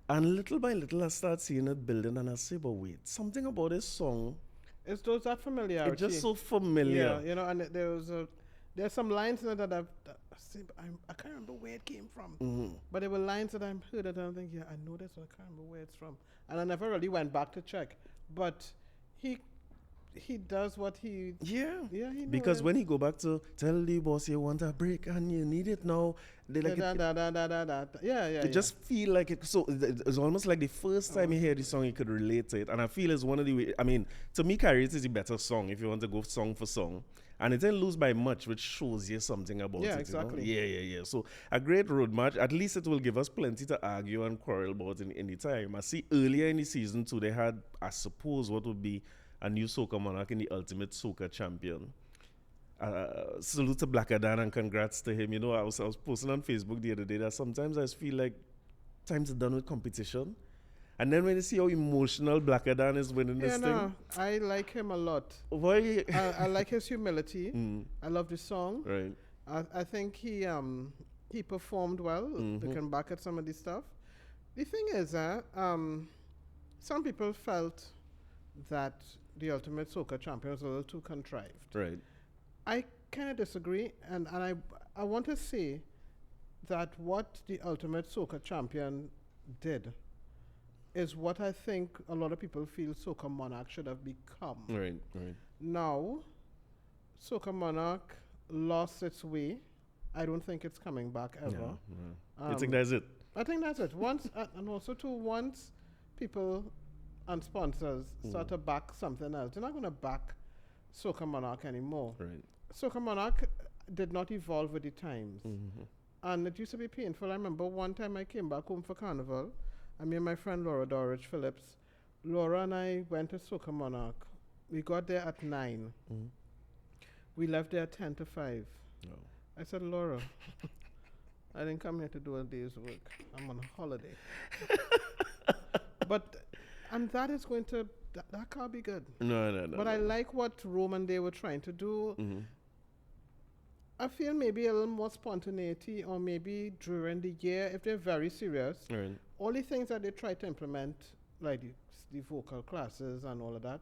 And little by little, I start seeing it building, and I say, but wait, something about this song. It's those that familiarity. It's just so familiar. Yeah, and there's some lines in it that I can't remember where it came from. Mm-hmm. But there were lines that I've heard that I think, yeah, I know this, but I can't remember where it's from. And I never really went back to check. But he does what he... Yeah. Yeah, he knows. Because when he go back to tell the boss you want a break and you need it now, they like it just feel like it. So it's almost like the first time you hear the song, you could relate to it. And I feel it's one of the... I mean, to me, Carrie, it is the better song if you want to go song for song. And it didn't lose by much, which shows you something about it. Yeah, exactly. You know? Yeah. So a great road match. At least it will give us plenty to argue and quarrel about in the time. I see earlier in the season too, they had, I suppose, what would be a new Soca Monarch in the ultimate Soca Champion. Salute to Black Adan and congrats to him. You know, I was posting on Facebook the other day that sometimes I feel like times are done with competition. And then when you see how emotional Black Adan is winning this thing. I like him a lot. Why? I like his humility. I love the song. Right. I think he performed well. Looking back at some of the stuff. The thing is, some people felt that the ultimate Soca Champion was a little too contrived. Right. I kind of disagree, and I want to say that what the ultimate Soca Champion did is what I think a lot of people feel Soca Monarch should have become. Right. Now, Soca Monarch lost its way. I don't think it's coming back ever. You think that's it? I think that's it. Once, and also too, once people and sponsors start to back something else, they're not going to back Soca Monarch anymore. Right. Soca Monarch did not evolve with the times. And it used to be painful. I remember one time I came back home for Carnival, and me and my friend Laura Phillips, Laura and I went to Soca Monarch. We got there at 9. We left there at 10 to 5. No. I said, Laura, I didn't come here to do a day's work. I'm on a holiday. And that is going to, that can't be good. No. But I like what Rome and they were trying to do. I feel maybe a little more spontaneity, or maybe during the year, if they're very serious. Right. All the things that they try to implement, like the vocal classes and all of that,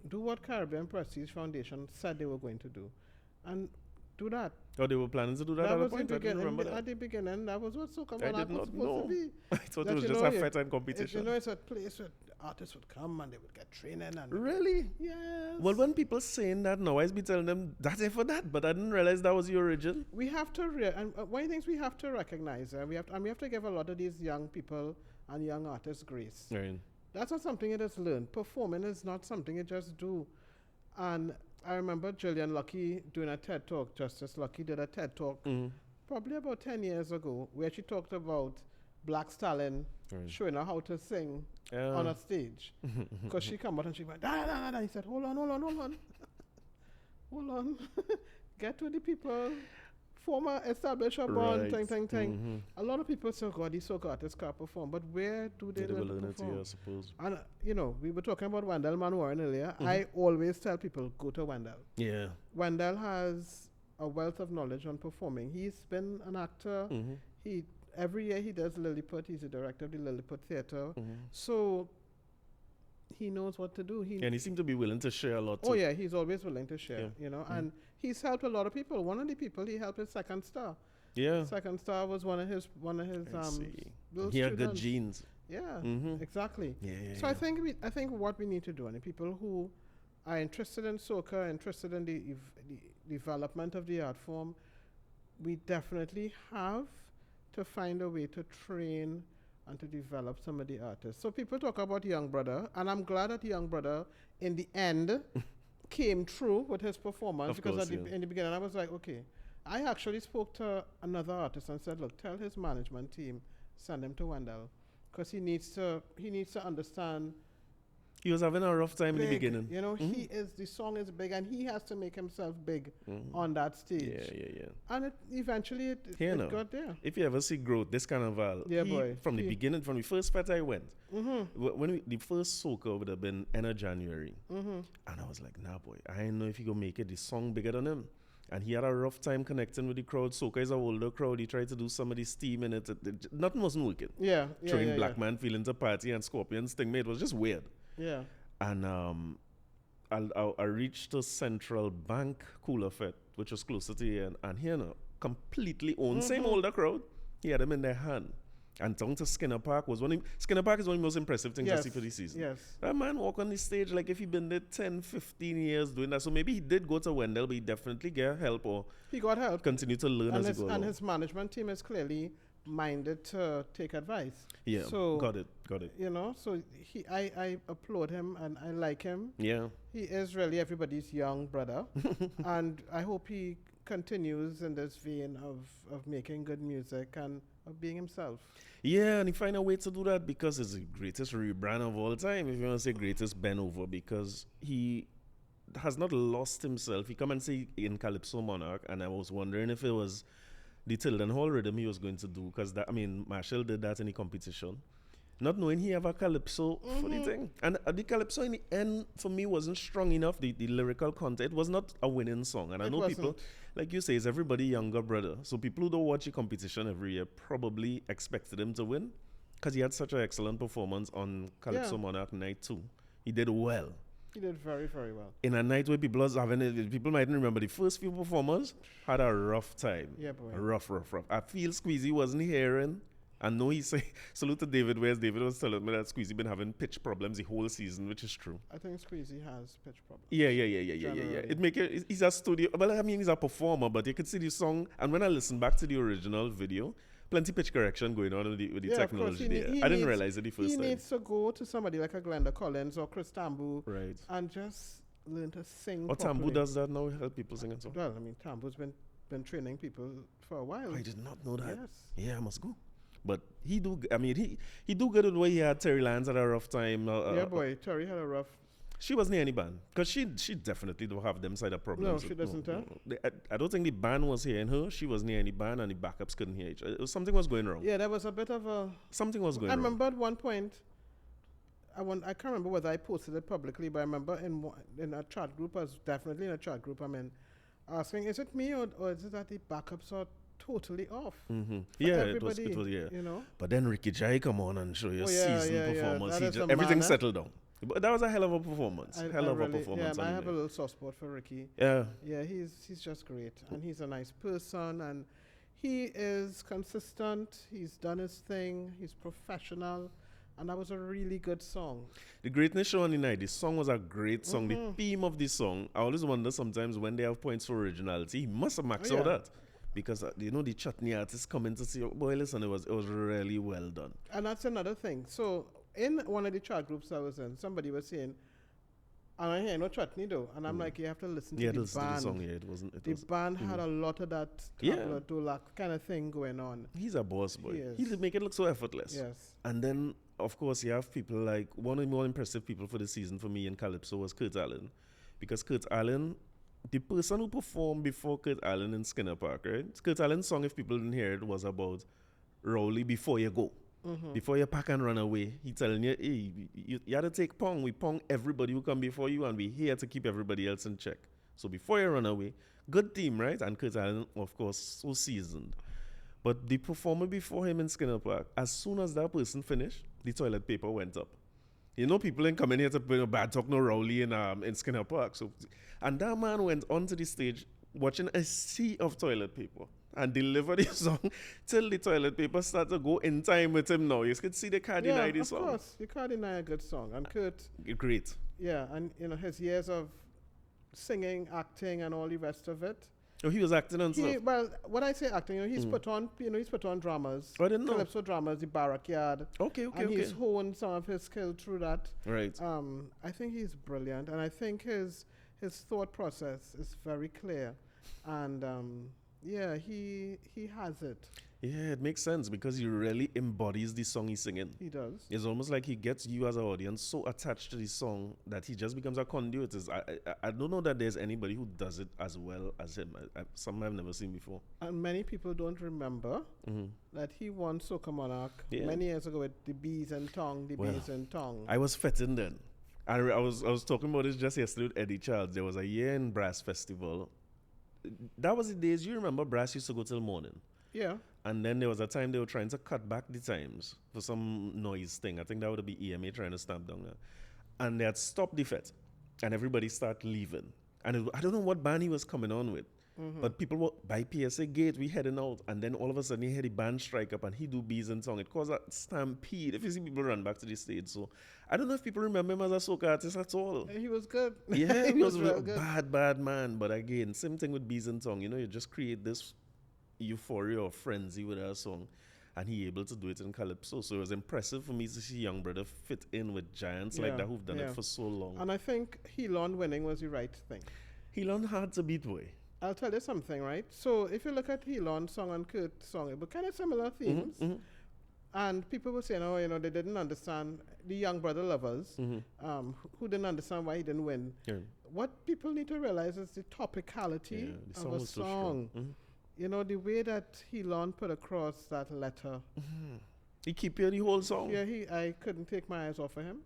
do what Caribbean Prestige Foundation said they were going to do. And do that. Oh, they were planning to do that at a point? I didn't remember that. At the beginning, that was what Soca Monarch was supposed to be. I thought it was just a fete and competition. It's a place where artists would come and they would get training. And really? Yes. Well, when people saying that now, I be telling them that's it for that, but I didn't realize that was the origin. We have to, and one of the things we have to recognize, we have to give a lot of these young people and young artists grace. Right. That's not something you just learn. Performing is not something you just do. And I remember Gillian Lucky doing a TED Talk. Justice Lucky did a TED Talk probably about 10 years ago, where she talked about Black Stallion showing her how to sing on a stage. Because she come out and she went, da. He said, hold on. Get to the people. Former establish a bond, thing. A lot of people say, God, these Soca artists can't perform. But where do they learn to perform? I suppose. And, we were talking about Wendell Manwaran earlier. I always tell people, go to Wendell. Yeah. Wendell has a wealth of knowledge on performing. He's been an actor. Every year he does Lilliput. He's the director of the Lilliput Theatre. So he knows what to do. And he seemed to be willing to share a lot too. Oh yeah, he's always willing to share, and he's helped a lot of people. One of the people he helped is Second Star. Yeah. Second Star was one of his he had good genes. Yeah, exactly. Yeah. So I think what we need to do, and the people who are interested in soca, interested in the development of the art form, we definitely have to find a way to train and to develop some of the artists. So people talk about Young Brother, and I'm glad that Young Brother, in the end, came through with his performance. Because in the beginning, I was like, okay. I actually spoke to another artist and said, look, tell his management team, send him to Wendell. Because he needs to understand He was having a rough time big, in the beginning. You know, the song is big, and he has to make himself big on that stage. Yeah. And eventually it got there. If you ever see growth, this Carnival, from the beginning, from the first fete I went, when the first Soca would have been end of January, and I was like, nah, boy, I didn't know if he could make it. The song bigger than him. And he had a rough time connecting with the crowd. Soca is an older crowd. He tried to do some of the steam in it. Nothing wasn't working. Throwing Black Man Feeling to Party and Scorpion Stingray. It was just weird. Yeah. And I reached the Central Bank Cooler Fete, which was closer to here. And here now, completely owned. Same older crowd. He had them in their hand. And down to Skinner Park Skinner Park is one of the most impressive things I see for this season. Yes. That man walk on the stage like if he'd been there 10, 15 years doing that. So maybe he did go to Wendell, but he definitely got help or he got help. Continue to learn as he goes along. And his management team is clearly minded to take advice. Yeah, so, got it. You know, so I applaud him and I like him. Yeah. He is really everybody's young brother. And I hope he continues in this vein of making good music and of being himself. Yeah, and he find a way to do that because it's the greatest rebrand of all time, if you want to say greatest bend over, because he has not lost himself. He come and say in Calypso Monarch, and I was wondering if it was the Tilden Hall rhythm he was going to do, because Marshall did that in the competition. Not knowing he have a Calypso for the thing. And the Calypso in the end, for me, wasn't strong enough. The lyrical content was not a winning song. And I know people, like you say, is everybody younger brother. So people who don't watch the competition every year probably expected him to win, because he had such an excellent performance on Calypso Monarch Night 2. He did well. He did very, very well. In a night where people mightn't remember the first few performers had a rough time. Yeah, boy. Rough. I feel Squeezy wasn't hearing. And no, he say, salute to David, whereas David was telling me that Squeezy been having pitch problems the whole season, which is true. I think Squeezy has pitch problems. Yeah. It make it, he's a studio, well, I mean, he's a performer, but you could see the song, and when I listen back to the original video, plenty pitch correction going on with the technology there. I didn't realize it the first time. He needs to go to somebody like a Glenda Collins or Chris Tambu, right, and just learn to sing Or properly. Tambu does that now, help people sing and so. Well, I mean, Tambu's been training people for a while. I did not know that. Yes. Yeah, I must go. But he do good at the way he had Terry Lands at a rough time. Yeah, boy, Terry had a rough. She wasn't any band, because she definitely don't have them side of problems. No, she doesn't. No. I don't think the band was hearing her. She wasn't near any band, and the backups couldn't hear each other. Something was going wrong. Yeah, there was a bit of a. Something was going wrong. I remember at one point. I can't remember whether I posted it publicly, but I remember in a chat group, I was definitely in a chat group. Asking, is it me or is it that the backups are totally off? Yeah, it was. Yeah. You know. But then Ricky Jai come on and show your season performance. Everything settled down. But that was a hell of a performance. A performance. Yeah, I have a little soft spot for Ricky. Yeah. Yeah, he's just great, and he's a nice person, and he is consistent. He's done his thing. He's professional. And that was a really good song. The greatness show on the night. The song was a great song. The theme of the song, I always wonder sometimes when they have points for originality, he must have maxed out that. Because, the chutney artists coming to see, boy, listen, it was really well done. And that's another thing. So, in one of the chat groups I was in, somebody was saying, and I hear no chutney though. And I'm like, you have to listen to the band. The song, it wasn't. The band had a lot of that tabla kind of thing going on. He's a boss boy. He did make it look so effortless. Yes. And then, of course, you have people like, one of the more impressive people for the season for me in Calypso was Kurt Allen. Because Kurt Allen, the person who performed before Kurt Allen in Skinner Park, right? Kurt Allen's song, if people didn't hear it, was about Rowley before you go. Before you pack and run away, he telling you, hey, you had to take pong. We pong everybody who come before you, and we here to keep everybody else in check. So before you run away, good team, right? And Kurt Allen, of course, so seasoned. But the performer before him in Skinner Park, as soon as that person finished, the toilet paper went up. People ain't coming here to bring a bad talk no Rowley in Skinner Park. So, and that man went onto the stage watching a sea of toilet paper and delivered his song till the toilet paper started to go in time with him now. You can see the can't deny this song. Of course. You can't deny a good song. And Kurt... Great. Yeah, and his years of singing, acting, and all the rest of it. Oh, he was acting and stuff? Well, when I say acting, he's put on dramas. I didn't know. Calypso dramas, the Backyard. Okay. And he's honed some of his skill through that. Right. I think he's brilliant, and I think his thought process is very clear. And... he has it. Yeah, it makes sense because he really embodies the song he's singing. He does. It's almost like he gets you as an audience so attached to the song that he just becomes a conduit. I don't know that there's anybody who does it as well as him. Something I've never seen before. And many people don't remember that he won Soca Monarch many years ago with the bees and tongue, bees and tongue. I was fetting then. I was talking about this just yesterday with Eddie Charles. There was a year in Brass Festival. That was the days, you remember Brass used to go till morning. Yeah. And then there was a time they were trying to cut back the times for some noise thing. I think that would be EMA trying to stamp down there. And they had stopped the fete. And everybody started leaving. And I don't know what band he was coming on with. But people were by PSA gate, we heading out. And then all of a sudden he had the band strike up and he do bees and song. It caused a stampede. If you see people run back to the stage. So I don't know if people remember him as a soca artist at all. He was good. Yeah, he was a bad man. But again, same thing with bees and tongue. You know, you just create this euphoria or frenzy with our song, and he able to do it in Calypso. So it was impressive for me to see young brother fit in with giants like that who've done it for so long. And I think Helon winning was the right thing. Helon hard to beat way. I'll tell you something, right? So if you look at Helon's song and Kurt's song, it were kind of similar themes. And people were saying, oh, you know, they didn't understand, the young brother lovers, who didn't understand why he didn't win. Yeah. What people need to realize is the topicality of a song. You know, the way that Helon put across that letter. He keep hearing the whole song. Yeah, I couldn't take my eyes off of him.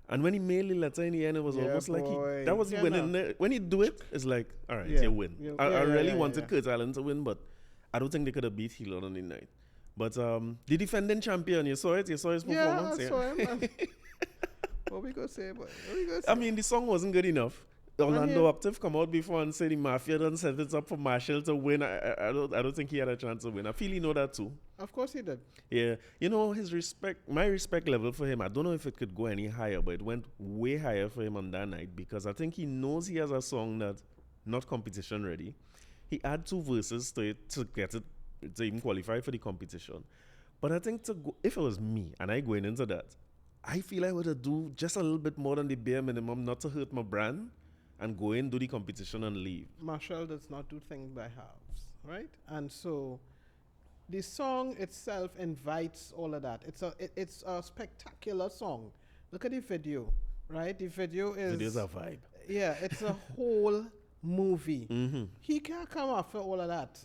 And when he mailed the letter in the end, it was almost like that was the winning. When he do it, it's like, all right, you win. I really wanted Kurt Allen to win, but I don't think they could have beat Helon on the night. But the defending champion, you saw it? You saw his performance? Yeah, I saw him. What we gonna say? I mean, the song wasn't good enough. Orlando Octave come out before and say the Mafia done set it up for Marshall to win. I don't think he had a chance to win. I feel he know that too. Of course he did. Yeah. You know, my respect level for him, I don't know if it could go any higher, but it went way higher for him on that night because I think he knows he has a song that's not competition ready. He had 2 verses to it to get it to even qualify for the competition. But I think if it was me and I going into that, I feel I would have do just a little bit more than the bare minimum not to hurt my brand. And go in, do the competition, and leave. Marshall does not do things by halves, right? And so, the song itself invites all of that. It's a spectacular song. Look at the video, right? The video is... Video's a vibe. Yeah, it's a whole movie. He can't come after all of that.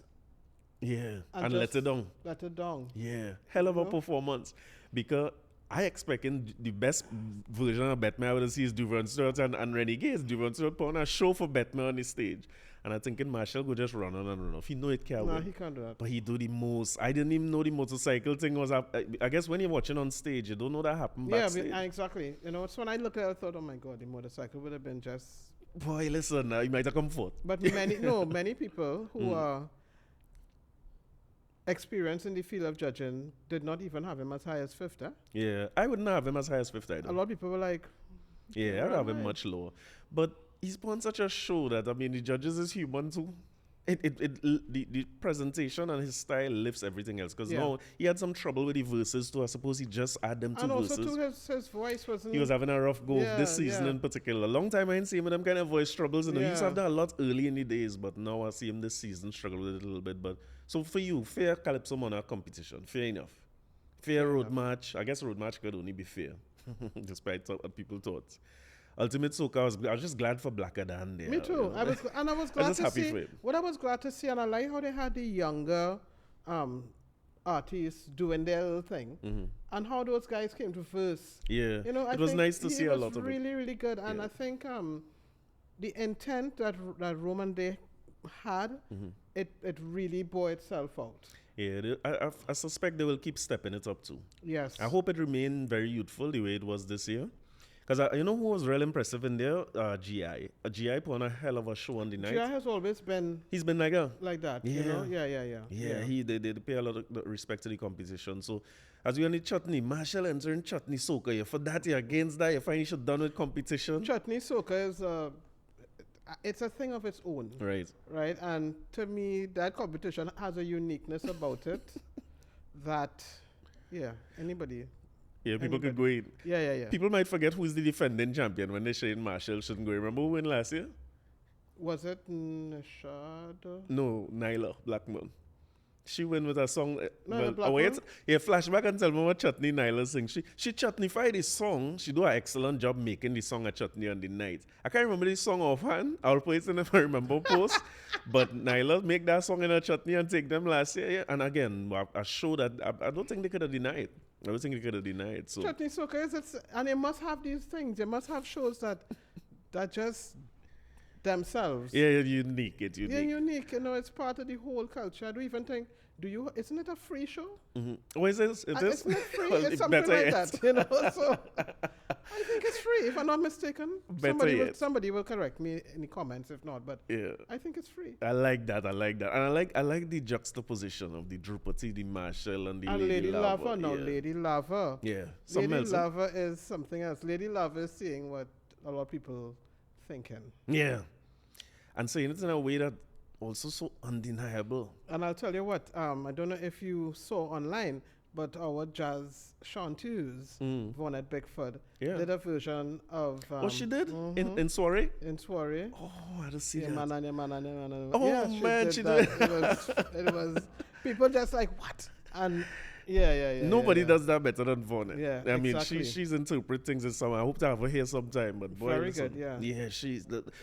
Yeah, and let it down. Let it down. Yeah, hell of a performance. Because... I expecting the best version of Batman I would see is Duvern Stewart and Renegades. Duvern Stewart put on a show for Batman on the stage. And I thinking Marshall could just run on and run off. He know it can't win. No, he can't do that. But he do the most. I didn't even know the motorcycle thing was up. I guess when you're watching on stage, you don't know that happened backstage. Yeah, exactly. You know, so when I looked at it, I thought, oh my God, the motorcycle would have been just... Boy, listen, you might have come forth. But many people who are experienced in the field of judging did not even have him as high as 5th. Yeah, I wouldn't have him as high as 5th either. A lot of people were like... Yeah, I'd have him much lower. But he's put on such a show that, I mean, the judges is human too. The presentation and his style lifts everything else. Because now he had some trouble with the verses too. I suppose he just add them 2 verses. And also too, his voice wasn't... He was having a rough go this season in particular. A long time I didn't see him with them kind of voice troubles. You know, he used to have that a lot early in the days, but now I see him this season struggle with it a little bit. But so for you, fair Calypso Monarch competition, fair enough. Fair road match. I guess road match could only be fair, despite what people thought. Ultimate Soca, I was just glad for Blacker Dan there. Me too. You know? I was glad to see. What I was glad to see, and I like how they had the younger artists doing their little thing, and how those guys came to first. Yeah, you know, it was nice to see a lot of it. It was really, really good, and I think the intent that Roman Day had, it really bore itself out. Yeah, I suspect they will keep stepping it up too. Yes. I hope it remain very youthful the way it was this year. Because you know who was real impressive in there? GI. GI put on a hell of a show on the night. GI has always been... He's been like that. Yeah. You know? Yeah. They pay a lot of respect to the competition. So, as we on the chutney, Marshall entering chutney soca. Yeah, for that, you're against that. You find you should done with competition. Chutney soca is... it's a thing of its own. Right? And to me, that competition has a uniqueness about it that, anybody... Yeah, people could go in. Yeah. People might forget who's the defending champion when they say Marshall shouldn't go in. Remember who won last year? Was it Nishad? No, Nyla Blackman. She went with a song. Wait, flashback and tell me what Chutney Nyla sing. She chutneyfied the song. She do an excellent job making the song a chutney on the night. I can't remember the song offhand. I'll play it in if I remember post. But Nyla make that song in a chutney and take them last year. Yeah. And again, a show that I don't think they could have denied. I don't think they could have denied. So Chutney Soca is and they must have these things. They must have shows that just themselves. Yeah, unique. It's unique. Yeah, unique. You know, it's part of the whole culture. I don't even think. Isn't it a free show? Mm-hmm. Oh, is this? It is? Isn't it free? Well, it's something like that, you know. So I think it's free, if I'm not mistaken. Somebody will correct me in the comments if not, but yeah, I think it's free. I like that. And I like the juxtaposition of the Drupati, the Marshall, and the Lady Lover. No, yeah. Lady Lover. Yeah. Lady Lover is something else. Lady Lover is seeing what a lot of people thinking. Yeah. And saying it in a way that also so undeniable. And I'll tell you what, I don't know if you saw online, but our jazz chanteuse, Vonette Bickford, did a version of... she did? In Soiree? In Soiree. Oh, I didn't see that. Oh, yeah, man, she did. It was people just like, what? And... Yeah. Nobody does that better than Vonette. Yeah, I mean, she's interpreting things in some. I hope to have her here sometime. But boy, very good. Yeah. Yeah,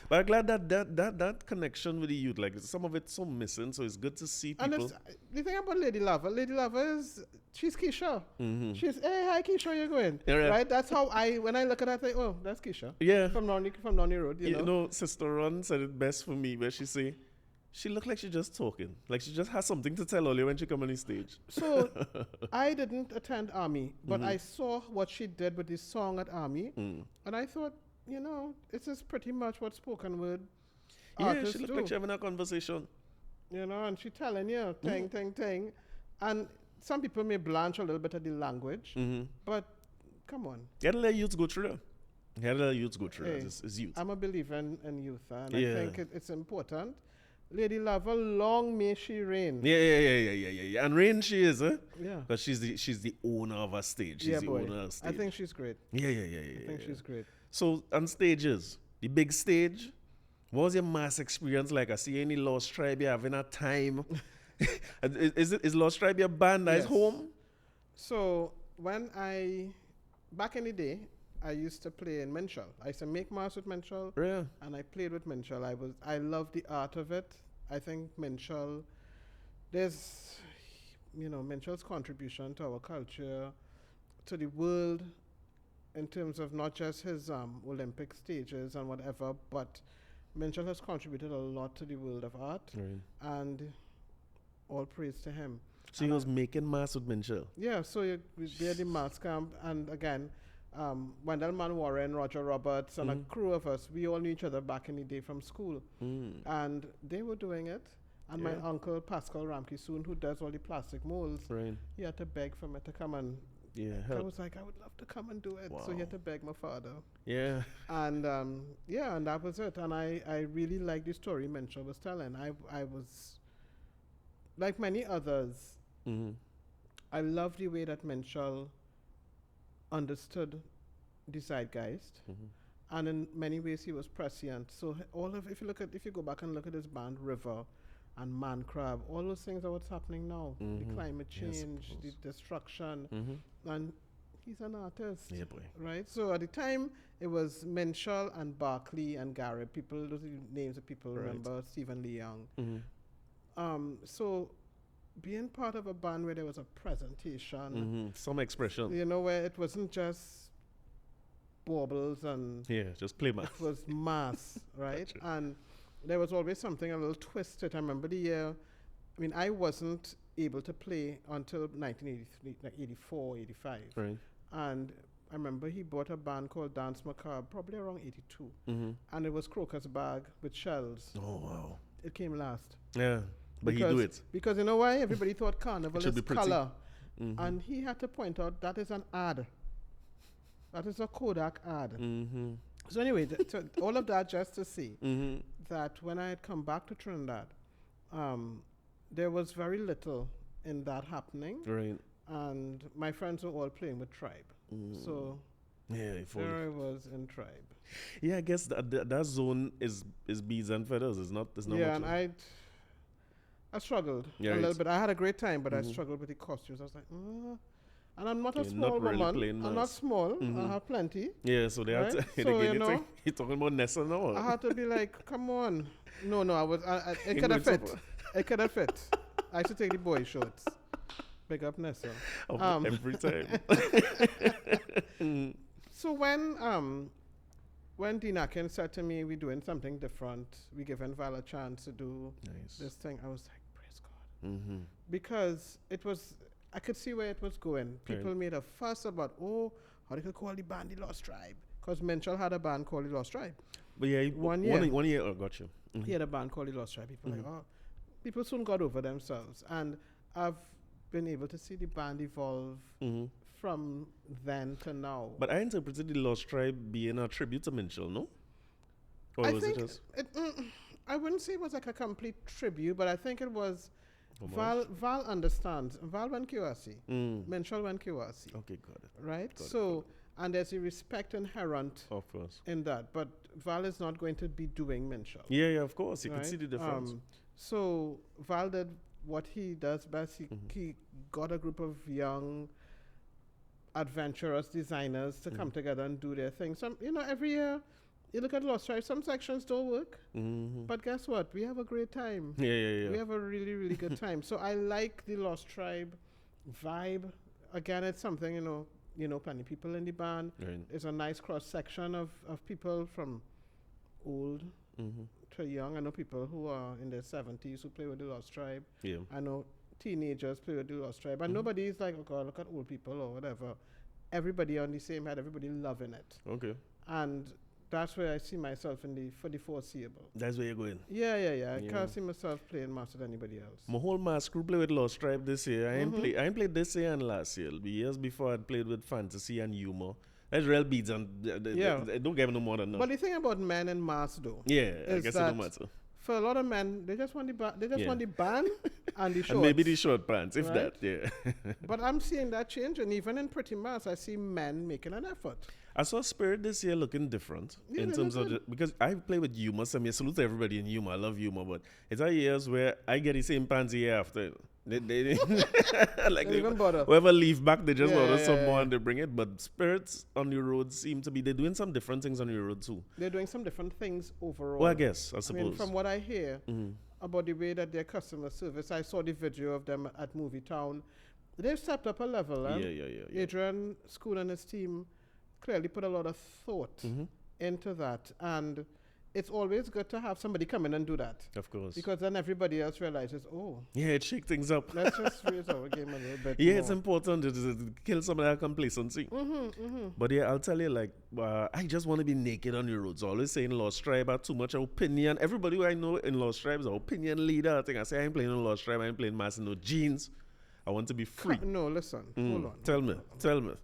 but I'm glad that connection with the youth, like some of it's so missing. So it's good to see people. And the thing about Lady Lover is she's Keisha. Mm-hmm. She's hi Keisha, you're going right. That's how when I look at her, I think, oh, that's Keisha. Yeah. From down the road. You know, Sister Ron said it best for me, where she say, she looked like she just talking. Like she just has something to tell Oli when she come on the stage. So I didn't attend Army, but I saw what she did with this song at Army. And I thought, this is pretty much what spoken word artists she looked like she having a conversation. And she telling you, ting. And some people may blanch a little bit at the language, but come on. You gotta let youths go through that. It's youth. I'm a believer in youth, and I think it's important. Lady Lover, long may she reign. Yeah. And reign she is, Yeah. But she's the owner of her stage. She's the owner of her stage. I think she's great. Yeah. I think she's great. So on stages, the big stage, what was your mass experience like? I see any Lost Tribe having a time. Is Lost Tribe your band that is home? So back in the day, I used to play in Minshall. I used to make mass with Minshall, and I played with Minshall. I love the art of it. I think Minshall, there's, Minshall's contribution to our culture, to the world, in terms of not just his Olympic stages and whatever, but Minshall has contributed a lot to the world of art, and all praise to him. So he was making mass with Minshall? Yeah, so we had the mass camp, and again, Wendelman Warren, Roger Roberts, and a crew of us, we all knew each other back in the day from school. And they were doing it. And my uncle, Pascal Ramkey-Soon, who does all the plastic molds, he had to beg for me to come and I was like, I would love to come and do it. Wow. So he had to beg my father. Yeah. And and that was it. And I really liked the story Minshall was telling. I was, like many others, I love the way that Minshall understood the zeitgeist, and in many ways he was prescient. So if you go back and look at his band River and Man Crab, all those things are what's happening now. The climate change, the destruction, and he's an artist, right? So at the time it was Minshall and Barclay and Garrett. Those are the names that people remember. Stephen Lee Young. So being part of a band where there was a presentation, some expression, where it wasn't just baubles and just play mass. It was mass, right? And there was always something a little twisted. I remember the year. I mean, I wasn't able to play until 1983, like 84, 85. Right. And I remember he bought a band called Dance Macabre, probably around 82, and it was Crocus Bag with shells. Oh wow! It came last. Yeah. But he do it. Because you know why? Everybody thought Carnival is color. And he had to point out that is an ad. That is a Kodak ad. So anyway, all of that just to say that when I had come back to Trinidad, there was very little in that happening. Right. And my friends were all playing with Tribe. So there I was in Tribe. Yeah, I guess that zone is beads and feathers. It's not Yeah, and I struggled a little bit. I had a great time, but I struggled with the costumes. I was like, and I'm not a small woman. I'm not small. I have plenty. Yeah, so they had to, so, you're talking about Nessa now. I had to be like, come on. No, it could have fit. It could have fit. I used to take the boy shorts. Pick up Nessa. Every time. So when Dean Atkins said to me, we're doing something different, we giving Val a chance to do this thing, I was like, praise God. Because I could see where it was going. People made a fuss about, how they could call the band the Lost Tribe. Because Menchel had a band called the Lost Tribe. But yeah, one year, I got you. He had a band called the Lost Tribe. People like, people soon got over themselves. And I've been able to see the band evolve from then to now. But I interpreted the Lost Tribe being a tribute to Menchel, no? Or I was think it just... I wouldn't say it was like a complete tribute, but I think it was... Val understands. Val went QRC. Menchel went QRC. Okay, got it. Right? Got it. And there's a respect inherent in that. But Val is not going to be doing Menchel. Yeah, of course. You can see the difference. So Val did what he does best. He got a group of young, adventurous designers to come together and do their thing. Every year, you look at Lost Tribe, some sections don't work. But guess what? We have a great time. Yeah. We have a really, really good time. So I like the Lost Tribe vibe. Again, it's something, plenty people in the band. Right. It's a nice cross section of people from old to young. I know people who are in their 70s who play with the Lost Tribe. Yeah. I know teenagers play with the Lost Tribe. And nobody's like, oh God, look at old people or whatever. Everybody on the same head, everybody loving it. Okay. And that's where I see myself for the foreseeable. That's where you're going? Yeah. I can't see myself playing mass with anybody else. My whole mass crew played with Lost Tribe this year. I ain't played this year and last year. The years before I'd played with Fantasy and Humor. That's real beats and they don't give no more than that. But the thing about men and mass though, I guess it don't matter. For a lot of men, they just want the want the band and the shorts. And maybe the short pants, if right? that, But I'm seeing that change, and even in Pretty Mass, I see men making an effort. I saw Spirit this year looking different in terms of because I play with Humor. So I salute to everybody in Humor. I love Humor, but it's our years where I get the same pants year after. They like they even bother. Whoever leave back, they just order some more and they bring it. But Spirits on the road seem to be they're doing some different things on the road too. They're doing some different things overall. Well, I suppose. I mean, from what I hear about the way that their customer service, I saw the video of them at Movie Town. They've stepped up a level. Yeah. Adrian School and his team clearly put a lot of thought into that, and it's always good to have somebody come in and do that. Of course. Because then everybody else realizes, it shake things up. Let's just raise our game a little bit Yeah, more. it's important to kill some of that complacency. But yeah, I'll tell you, I just want to be naked on the roads. Always saying Lost Tribe have too much opinion. Everybody who I know in Lost Tribe is an opinion leader. I think I say I ain't playing on Lost Tribe. I ain't playing mass in no jeans. I want to be free. No, listen. Hold on. Tell me.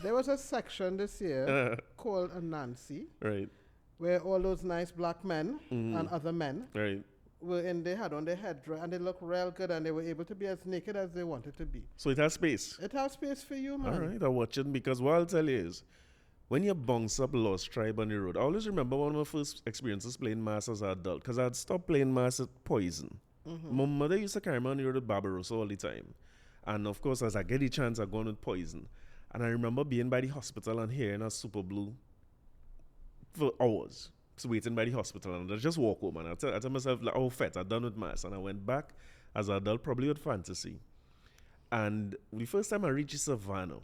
There was a section this year called a Nancy. Right. Where all those nice black men and other men they had on their headdress and they looked real good and they were able to be as naked as they wanted to be. So it has space? It has space for you, man. All right, I'll watch it because what I'll tell you is when you bounce up Lost Tribe on the road, I always remember one of my first experiences playing mass as an adult because I'd stopped playing mass at Poison. My mother used to carry me on the road with Barbarossa all the time. And of course, as I get the chance, I go on with Poison. And I remember being by the hospital and hearing a Super Blue for hours, just waiting by the hospital, and I just walk home and I tell myself, Fete, I'm done with mass. And I went back as an adult, probably with Fantasy. And the first time I reached Savannah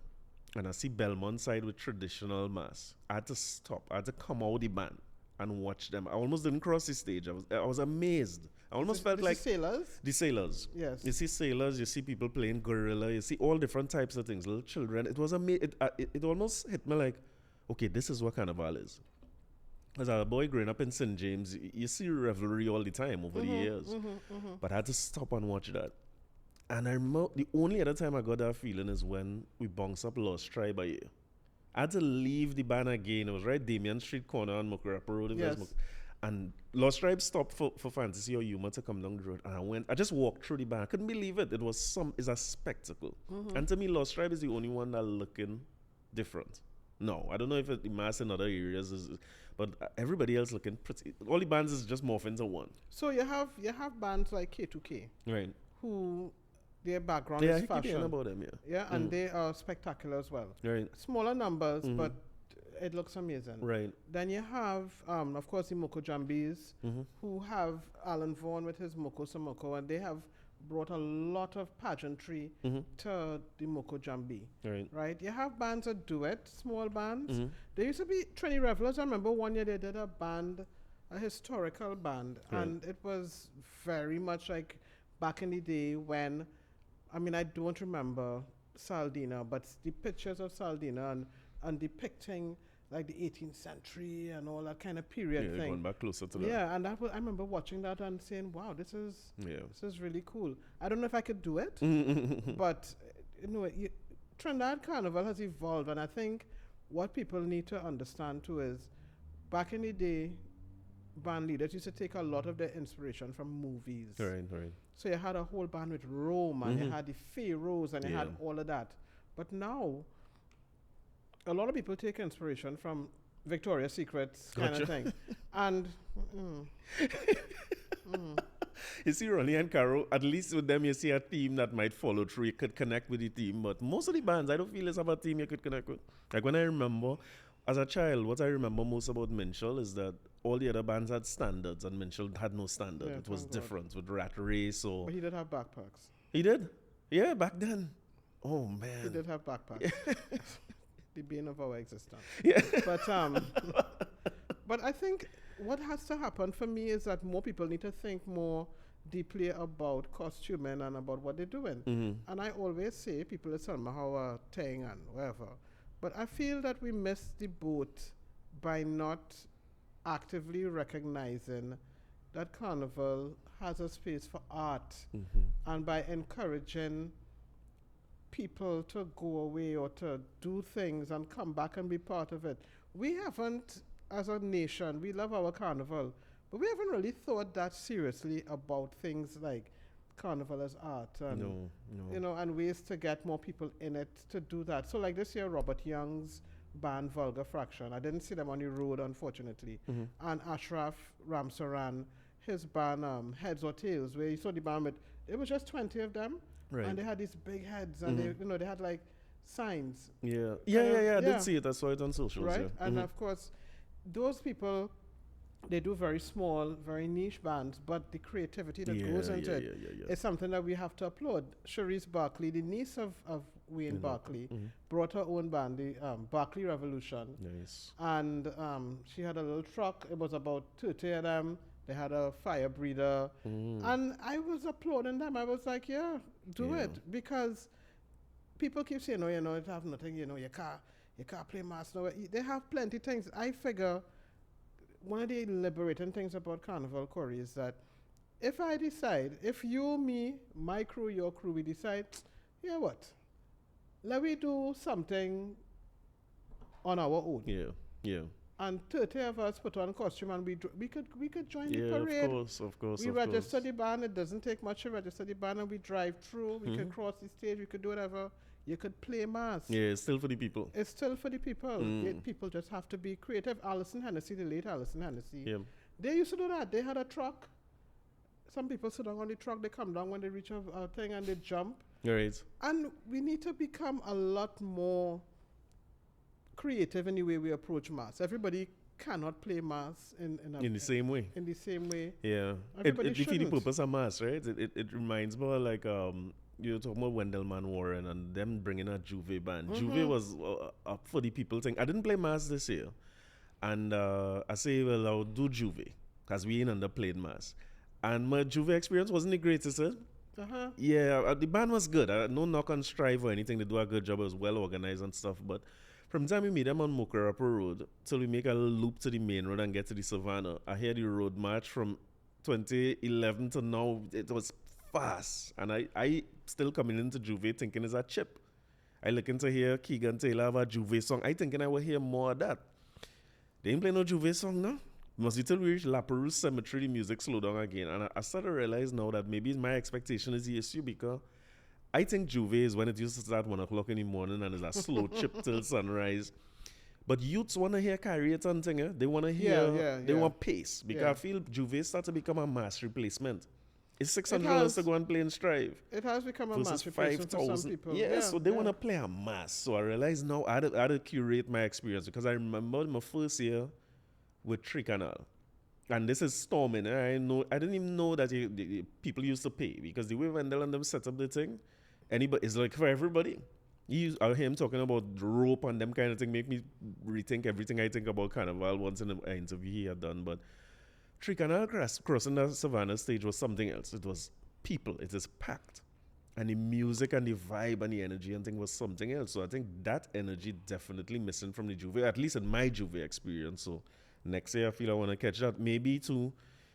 and I see Belmont side with traditional mass, I had to stop. I had to come out the band and watch them. I almost didn't cross the stage. I was amazed. I almost felt like sailors. The sailors. Yes. You see sailors, you see people playing gorilla, you see all different types of things, little children. It was it almost hit me like, okay, this is what Carnival is. As a boy growing up in St. James, you see revelry all the time over the years. But I had to stop and watch that. And I remember the only other time I got that feeling is when we bounce up Lost Tribe a year. I had to leave the band again. It was right Damien Street corner on Wrapup Road. Yes. And Lost Tribe stopped for Fantasy or Humor to come down the road. And I just walked through the band. I couldn't believe it. It's a spectacle. And to me, Lost Tribe is the only one that looking different. No, I don't know if the mass in other areas is, but everybody else looking pretty. All the bands is just morph into one. So you have bands like K2K, right? Who their background Yeah, is I keep hearing fashion. about them. Yeah, and they are spectacular as well. Right. Smaller numbers, but it looks amazing. Right. Then you have, of course, the Moko Jambis, who have Alan Vaughan with his Moko Samoko, and they have brought a lot of pageantry to the Moko Jambi. Right. You have bands that do it, small bands. There used to be Trini Revelers. I remember one year they did a band, a historical band, and it was very much like back in the day when, I mean, I don't remember Saldina, but the pictures of Saldina and depicting like the 18th century and all that kind of period thing. Going back closer to that. Yeah, and I remember watching that and saying, wow, this is really cool. I don't know if I could do it, but Trinidad Carnival has evolved, and I think what people need to understand too is back in the day, band leaders used to take a lot of their inspiration from movies. Right. So you had a whole band with Rome, and you had the Pharaohs, and you had all of that. But now, a lot of people take inspiration from Victoria's Secrets kind of thing. And you see Ronnie and Caro, at least with them you see a theme that might follow through. You could connect with the team, but most of the bands, I don't feel it's about a theme you could connect with. Like when I remember, as a child, what I remember most about Minshall is that all the other bands had standards and Minshall had no standard. Yeah, it was different with Rat Race or... But he did have backpacks. He did? Yeah, back then. Oh, man. He did have backpacks. The bane of our existence. Yeah. But I think what has to happen for me is that more people need to think more deeply about costuming and about what they're doing. And I always say people is somehow a thing and whatever. But I feel that we missed the boat by not actively recognizing that Carnival has a space for art and by encouraging people to go away or to do things and come back and be part of it. We haven't, as a nation, we love our Carnival, but we haven't really thought that seriously about things like Carnival as art and and ways to get more people in it to do that. So like this year, Robert Young's band Vulgar Fraction, I didn't see them on the road, unfortunately, and Ashraf Ramsaran, his band Heads or Tails, where you saw the band with, it was just 20 of them. Right. And they had these big heads, and they had like signs. Yeah. I did see it. I saw it on socials. Right, yeah. And of course, those people, they do very small, very niche bands, but the creativity that goes into it is something that we have to applaud. Cherise Barkley, the niece of Wayne Barkley, brought her own band, the Barkley Revolution. Nice. And she had a little truck. It was about 30 of them. They had a fire breather. And I was applauding them. I was like, do it. Because people keep saying, it have nothing, you can't play mass. No, they have plenty of things. I figure one of the liberating things about Carnival, Corey, is that if I decide, if you, me, my crew, your crew, we decide, let me do something on our own. Yeah. And 30 of us put on costume and we could join the parade. Yeah, of course. We register the band. It doesn't take much to register the band, and we drive through. We could cross the stage. We could do whatever. You could play mass. Yeah, it's still for the people. It's still for the people. People just have to be creative. Alison Hennessy, the late Alison Hennessy, they used to do that. They had a truck. Some people sit down on the truck. They come down when they reach a thing and they jump. Right. And we need to become a lot more creative in the way we approach mass. Everybody cannot play mass in the same way. In the same way. Yeah. It defeats the purpose of mass, right? It reminds me of like you're talking about Wendelman Warren and them bringing a Juve band. Juve was up for the people thing. I didn't play mass this year. And I say, well, I'll do Juve because we ain't underplayed mass. And my Juve experience wasn't the greatest, Yeah, the band was good. No knock on Strive or anything. They do a good job. It was well organized and stuff. But from the time we meet them on Wrapup Road till we make a little loop to the main road and get to the Savannah, I hear the road march from 2011 to now. It was fast. And I still coming into Juve thinking it's a chip. I looking to hear Keegan Taylor have a Juve song. I thinking I will hear more of that. They ain't play no Juve song now. Must be till we reach La Perouse Cemetery, the music slow down again. And I started to realize now that maybe my expectation is the issue because I think Juve is when it used to start 1 o'clock in the morning and it's a slow chip till sunrise. But youths want to hear carry it and thing, eh? They want to hear, they want pace. Because I feel Juve start to become a mass replacement. It's $600 to go and play and strive. It has become a mass replacement for some people. Yeah, so they want to play a mass. So I realized now I had to curate my experience because I remember my first year with Tricanal. And this is storming. I didn't even know that people used to pay because the way Wendell and them set up the thing, it's like for everybody. I hear him talking about rope and them kind of thing make me rethink everything I think about Carnival once in an interview he had done. But Tricanal crossing the Savannah stage was something else. It was people. It is packed. And the music and the vibe and the energy and thing was something else. So I think that energy definitely missing from the Juve, at least in my Juve experience. So next year I feel I want to catch that. Maybe too,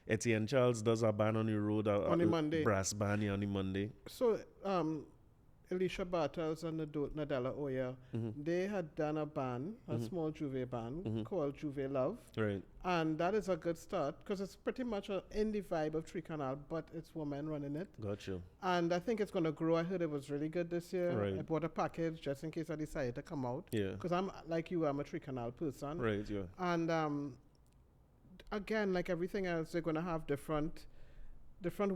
Etienne Charles does a band on the road. On the Monday. Brass band on the Monday. So, Alicia Bartels and Nadella Oya, they had done a band, a small Juve band called Juve Love. Right. And that is a good start because it's pretty much in the vibe of Tricanal, but it's women running it. Gotcha. And I think it's going to grow. I heard it was really good this year. Right. I bought a package just in case I decided to come out. Yeah. Because I'm, like you, I'm a Tricanal person. Right, yeah. And again, like everything else, they're going to have different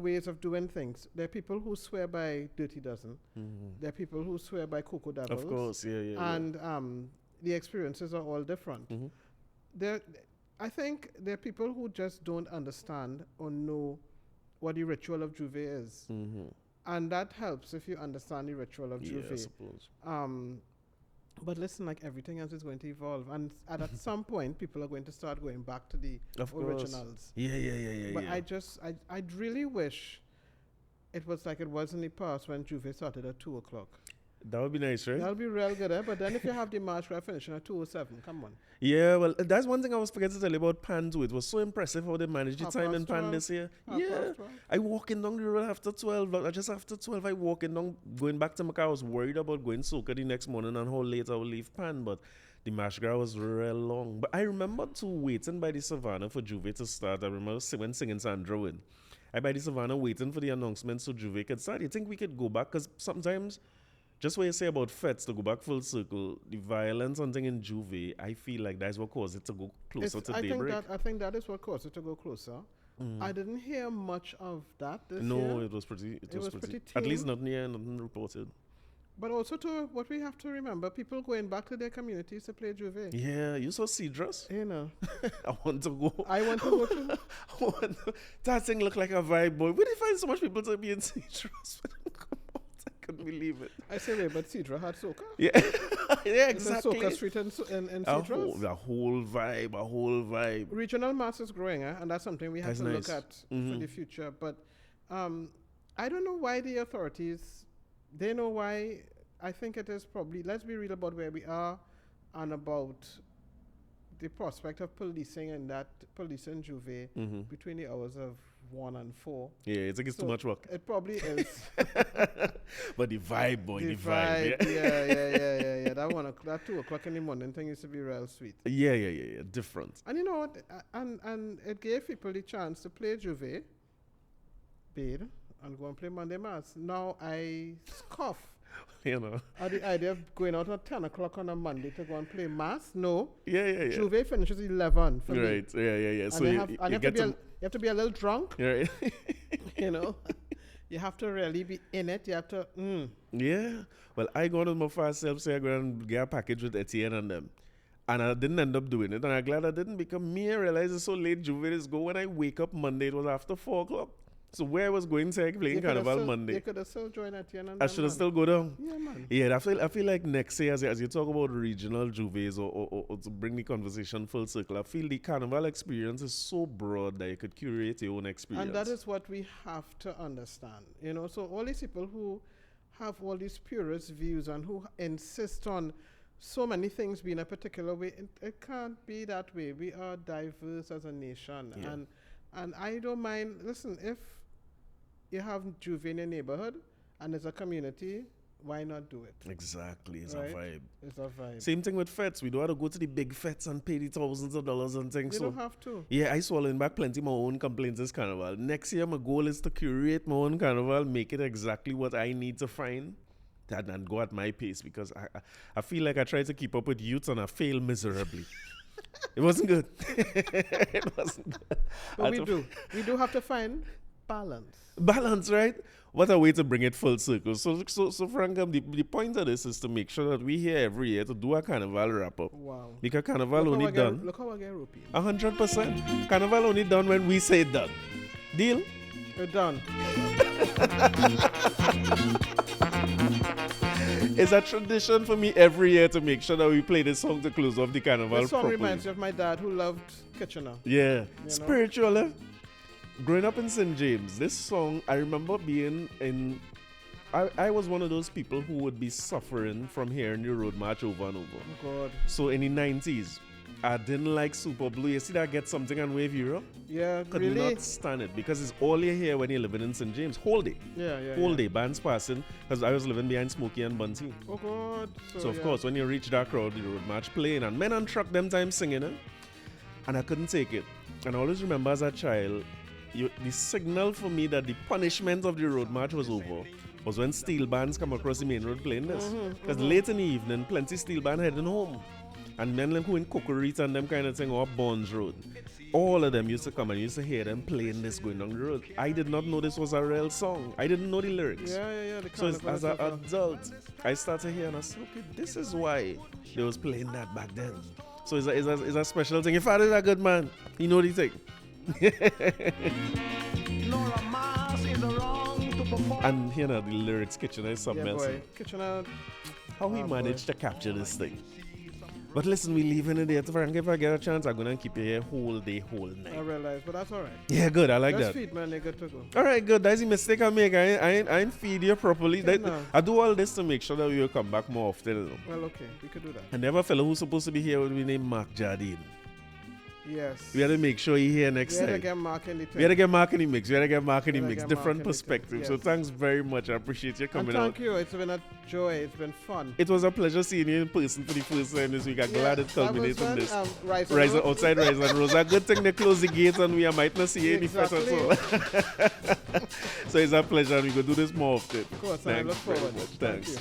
ways of doing things. There are people who swear by Dirty Dozen. There are people who swear by Cocoa Devils. Of course, yeah. And the experiences are all different. I think there are people who just don't understand or know what the ritual of Juve is. And that helps if you understand the ritual of Juve. Yeah, I suppose. But listen, like everything else is going to evolve. And at some point, people are going to start going back to the originals. Yeah. But I'd really wish it was like it was in the past when Juve started at 2 o'clock. That would be nice, right? That would be real good, eh? But then if you have the masquerade finishing at 2:07, come on. Yeah, well, that's one thing I was forgetting to tell you about Pan too. It was so impressive how they managed the time in Pan this year. I walking down the road after 12, just after 12, I walking down, going back to Macau. I was worried about going Soca the next morning and how late I would leave Pan, but the masquerade was real long. But I remember too waiting by the Savannah for Juve to start. I remember when singing Sandra in. I by the Savannah waiting for the announcement so Juve could start. You think we could go back? Because sometimes, just what you say about fetes, to go back full circle, the violence and thing in Juve, I feel like that's what caused it to go closer to daybreak. I think that is what caused it to go closer. I didn't hear much of that this year. No, it was pretty. It was pretty. At least nothing reported. But also to what we have to remember, people going back to their communities to play Juve. Yeah, you saw Cedrus? You know. I want to go. I want to go too. That thing looked like a vibe, boy. Where did you find so much people to be in Cedrus? I couldn't believe it. I say, wait, but Cedra had Soca. Yeah, yeah, exactly. Soca Street and Cedras. A whole vibe. Regional mass is growing, and that's something we have to look at for the future. But I don't know why the authorities, they know why. I think it is probably, let's be real about where we are and about the prospect of policing Juve between the hours of 1 and 4. Yeah, it's like it's too much work. It probably is. But the vibe, boy, the vibe. Yeah. That 2 o'clock in the morning thing used to be real sweet. Yeah. Different. And you know what? And it gave people the chance to play Juve, bid, and go and play Monday Mass. Now I scoff. You know. At the idea of going out at 10 o'clock on a Monday to go and play Mass? No. Yeah. Juve finishes 11 for me. Right, yeah. And so you have to be a little drunk. Right. You know. You have to really be in it. You have to. Yeah. Well, I got on my fast self, say I go and get a package with Etienne and them. And I didn't end up doing it. And I'm glad I didn't because me, I realized it's so late Juve is go. When I wake up Monday, it was after 4 o'clock. So where I was going to playing Carnival Monday. You could have still joined Etienne and I should have still go down. Yeah, man. Yeah, I feel like next year, as you talk about regional Juves or to bring the conversation full circle, I feel the Carnival experience is so broad that you could curate your own experience. And that is what we have to understand. You know, so all these people who have all these purist views and who insist on so many things being a particular way, it can't be that way. We are diverse as a nation. Yeah. And I don't mind, listen, if you have Juve in your neighborhood and there's a community, why not do it? Exactly. It's right? a vibe. It's a vibe. Same thing with fetes. We don't have to go to the big fetes and pay the thousands of dollars and things. You don't have to. Yeah, I swallowing back plenty of my own complaints this Carnival. Next year, my goal is to curate my own Carnival, make it exactly what I need to find. and go at my pace because I feel like I tried to keep up with youths and I failed miserably. It wasn't good. It wasn't good. But we do have to find balance. Balance, right? What a way to bring it full circle. So Franka, the point of this is to make sure that we here every year to do a Carnival wrap-up. Wow. Because Carnival only done. Look how I get rupee. 100%. Carnival only done when we say done. Deal? We're done. It's a tradition for me every year to make sure that we play this song to close off the Carnival This song properly. reminds me of my dad who loved Kitchener. Yeah. Spiritual, eh? Growing up in St. James, this song, I remember being in... I was one of those people who would be suffering from hearing the road march over and over. Oh, God. So in the 90s, I didn't like Super Blue. You see that Get Something and Wave Hero? Yeah, Could really? not stand it because it's all you hear when you're living in St. James. Whole day. Whole day. Bands passing. Because I was living behind Smokey and Bunty. Oh, God. So of course, when you reach that crowd, the road march playing and men on truck them time singing it. And I couldn't take it. And I always remember as a child, the signal for me that the punishment of the road march was over was when steel bands come across the main road playing this. Because late in the evening, plenty steel band heading home. And men like who in Cookeries and them kind of thing, or Bonds Road. All of them used to come and used to hear them playing this going down the road. I did not know this was a real song. I didn't know the lyrics. Yeah. So as an adult, I started hearing, I said, okay, this is why they was playing that back then. So it's a special thing. Your father's a good man. He know the thing. And you know the lyrics, Kitchener is something else. Kitchener. How we managed to capture this thing. But listen, we leaving it there. Frank, if I get a chance, I'm gonna keep you here whole day, whole night. I realize, but that's all right. Yeah, good. I like Just that. feed, man. They're good to go. All right, good. That's the mistake I make. I ain't feed you properly. No. I do all this to make sure that we will come back more often. You know? Well, okay, we could do that. And there was a fellow who's supposed to be here would be named Mark Jardine. Yes. We had to make sure he's here next time. We had to get Mark in the We had to get Mark in the mix. Different Mark perspectives. yes. So thanks very much. I appreciate you coming out. Thank you. It's been a joy. It's been fun. It was a pleasure seeing you in person for the first time this week. I'm glad it culminated in this. Rise outside Rise and Rose. A good thing they close the gates and we might not see you any fete at all. So it's a pleasure and we could do this more often. Of course, I look forward. Thanks.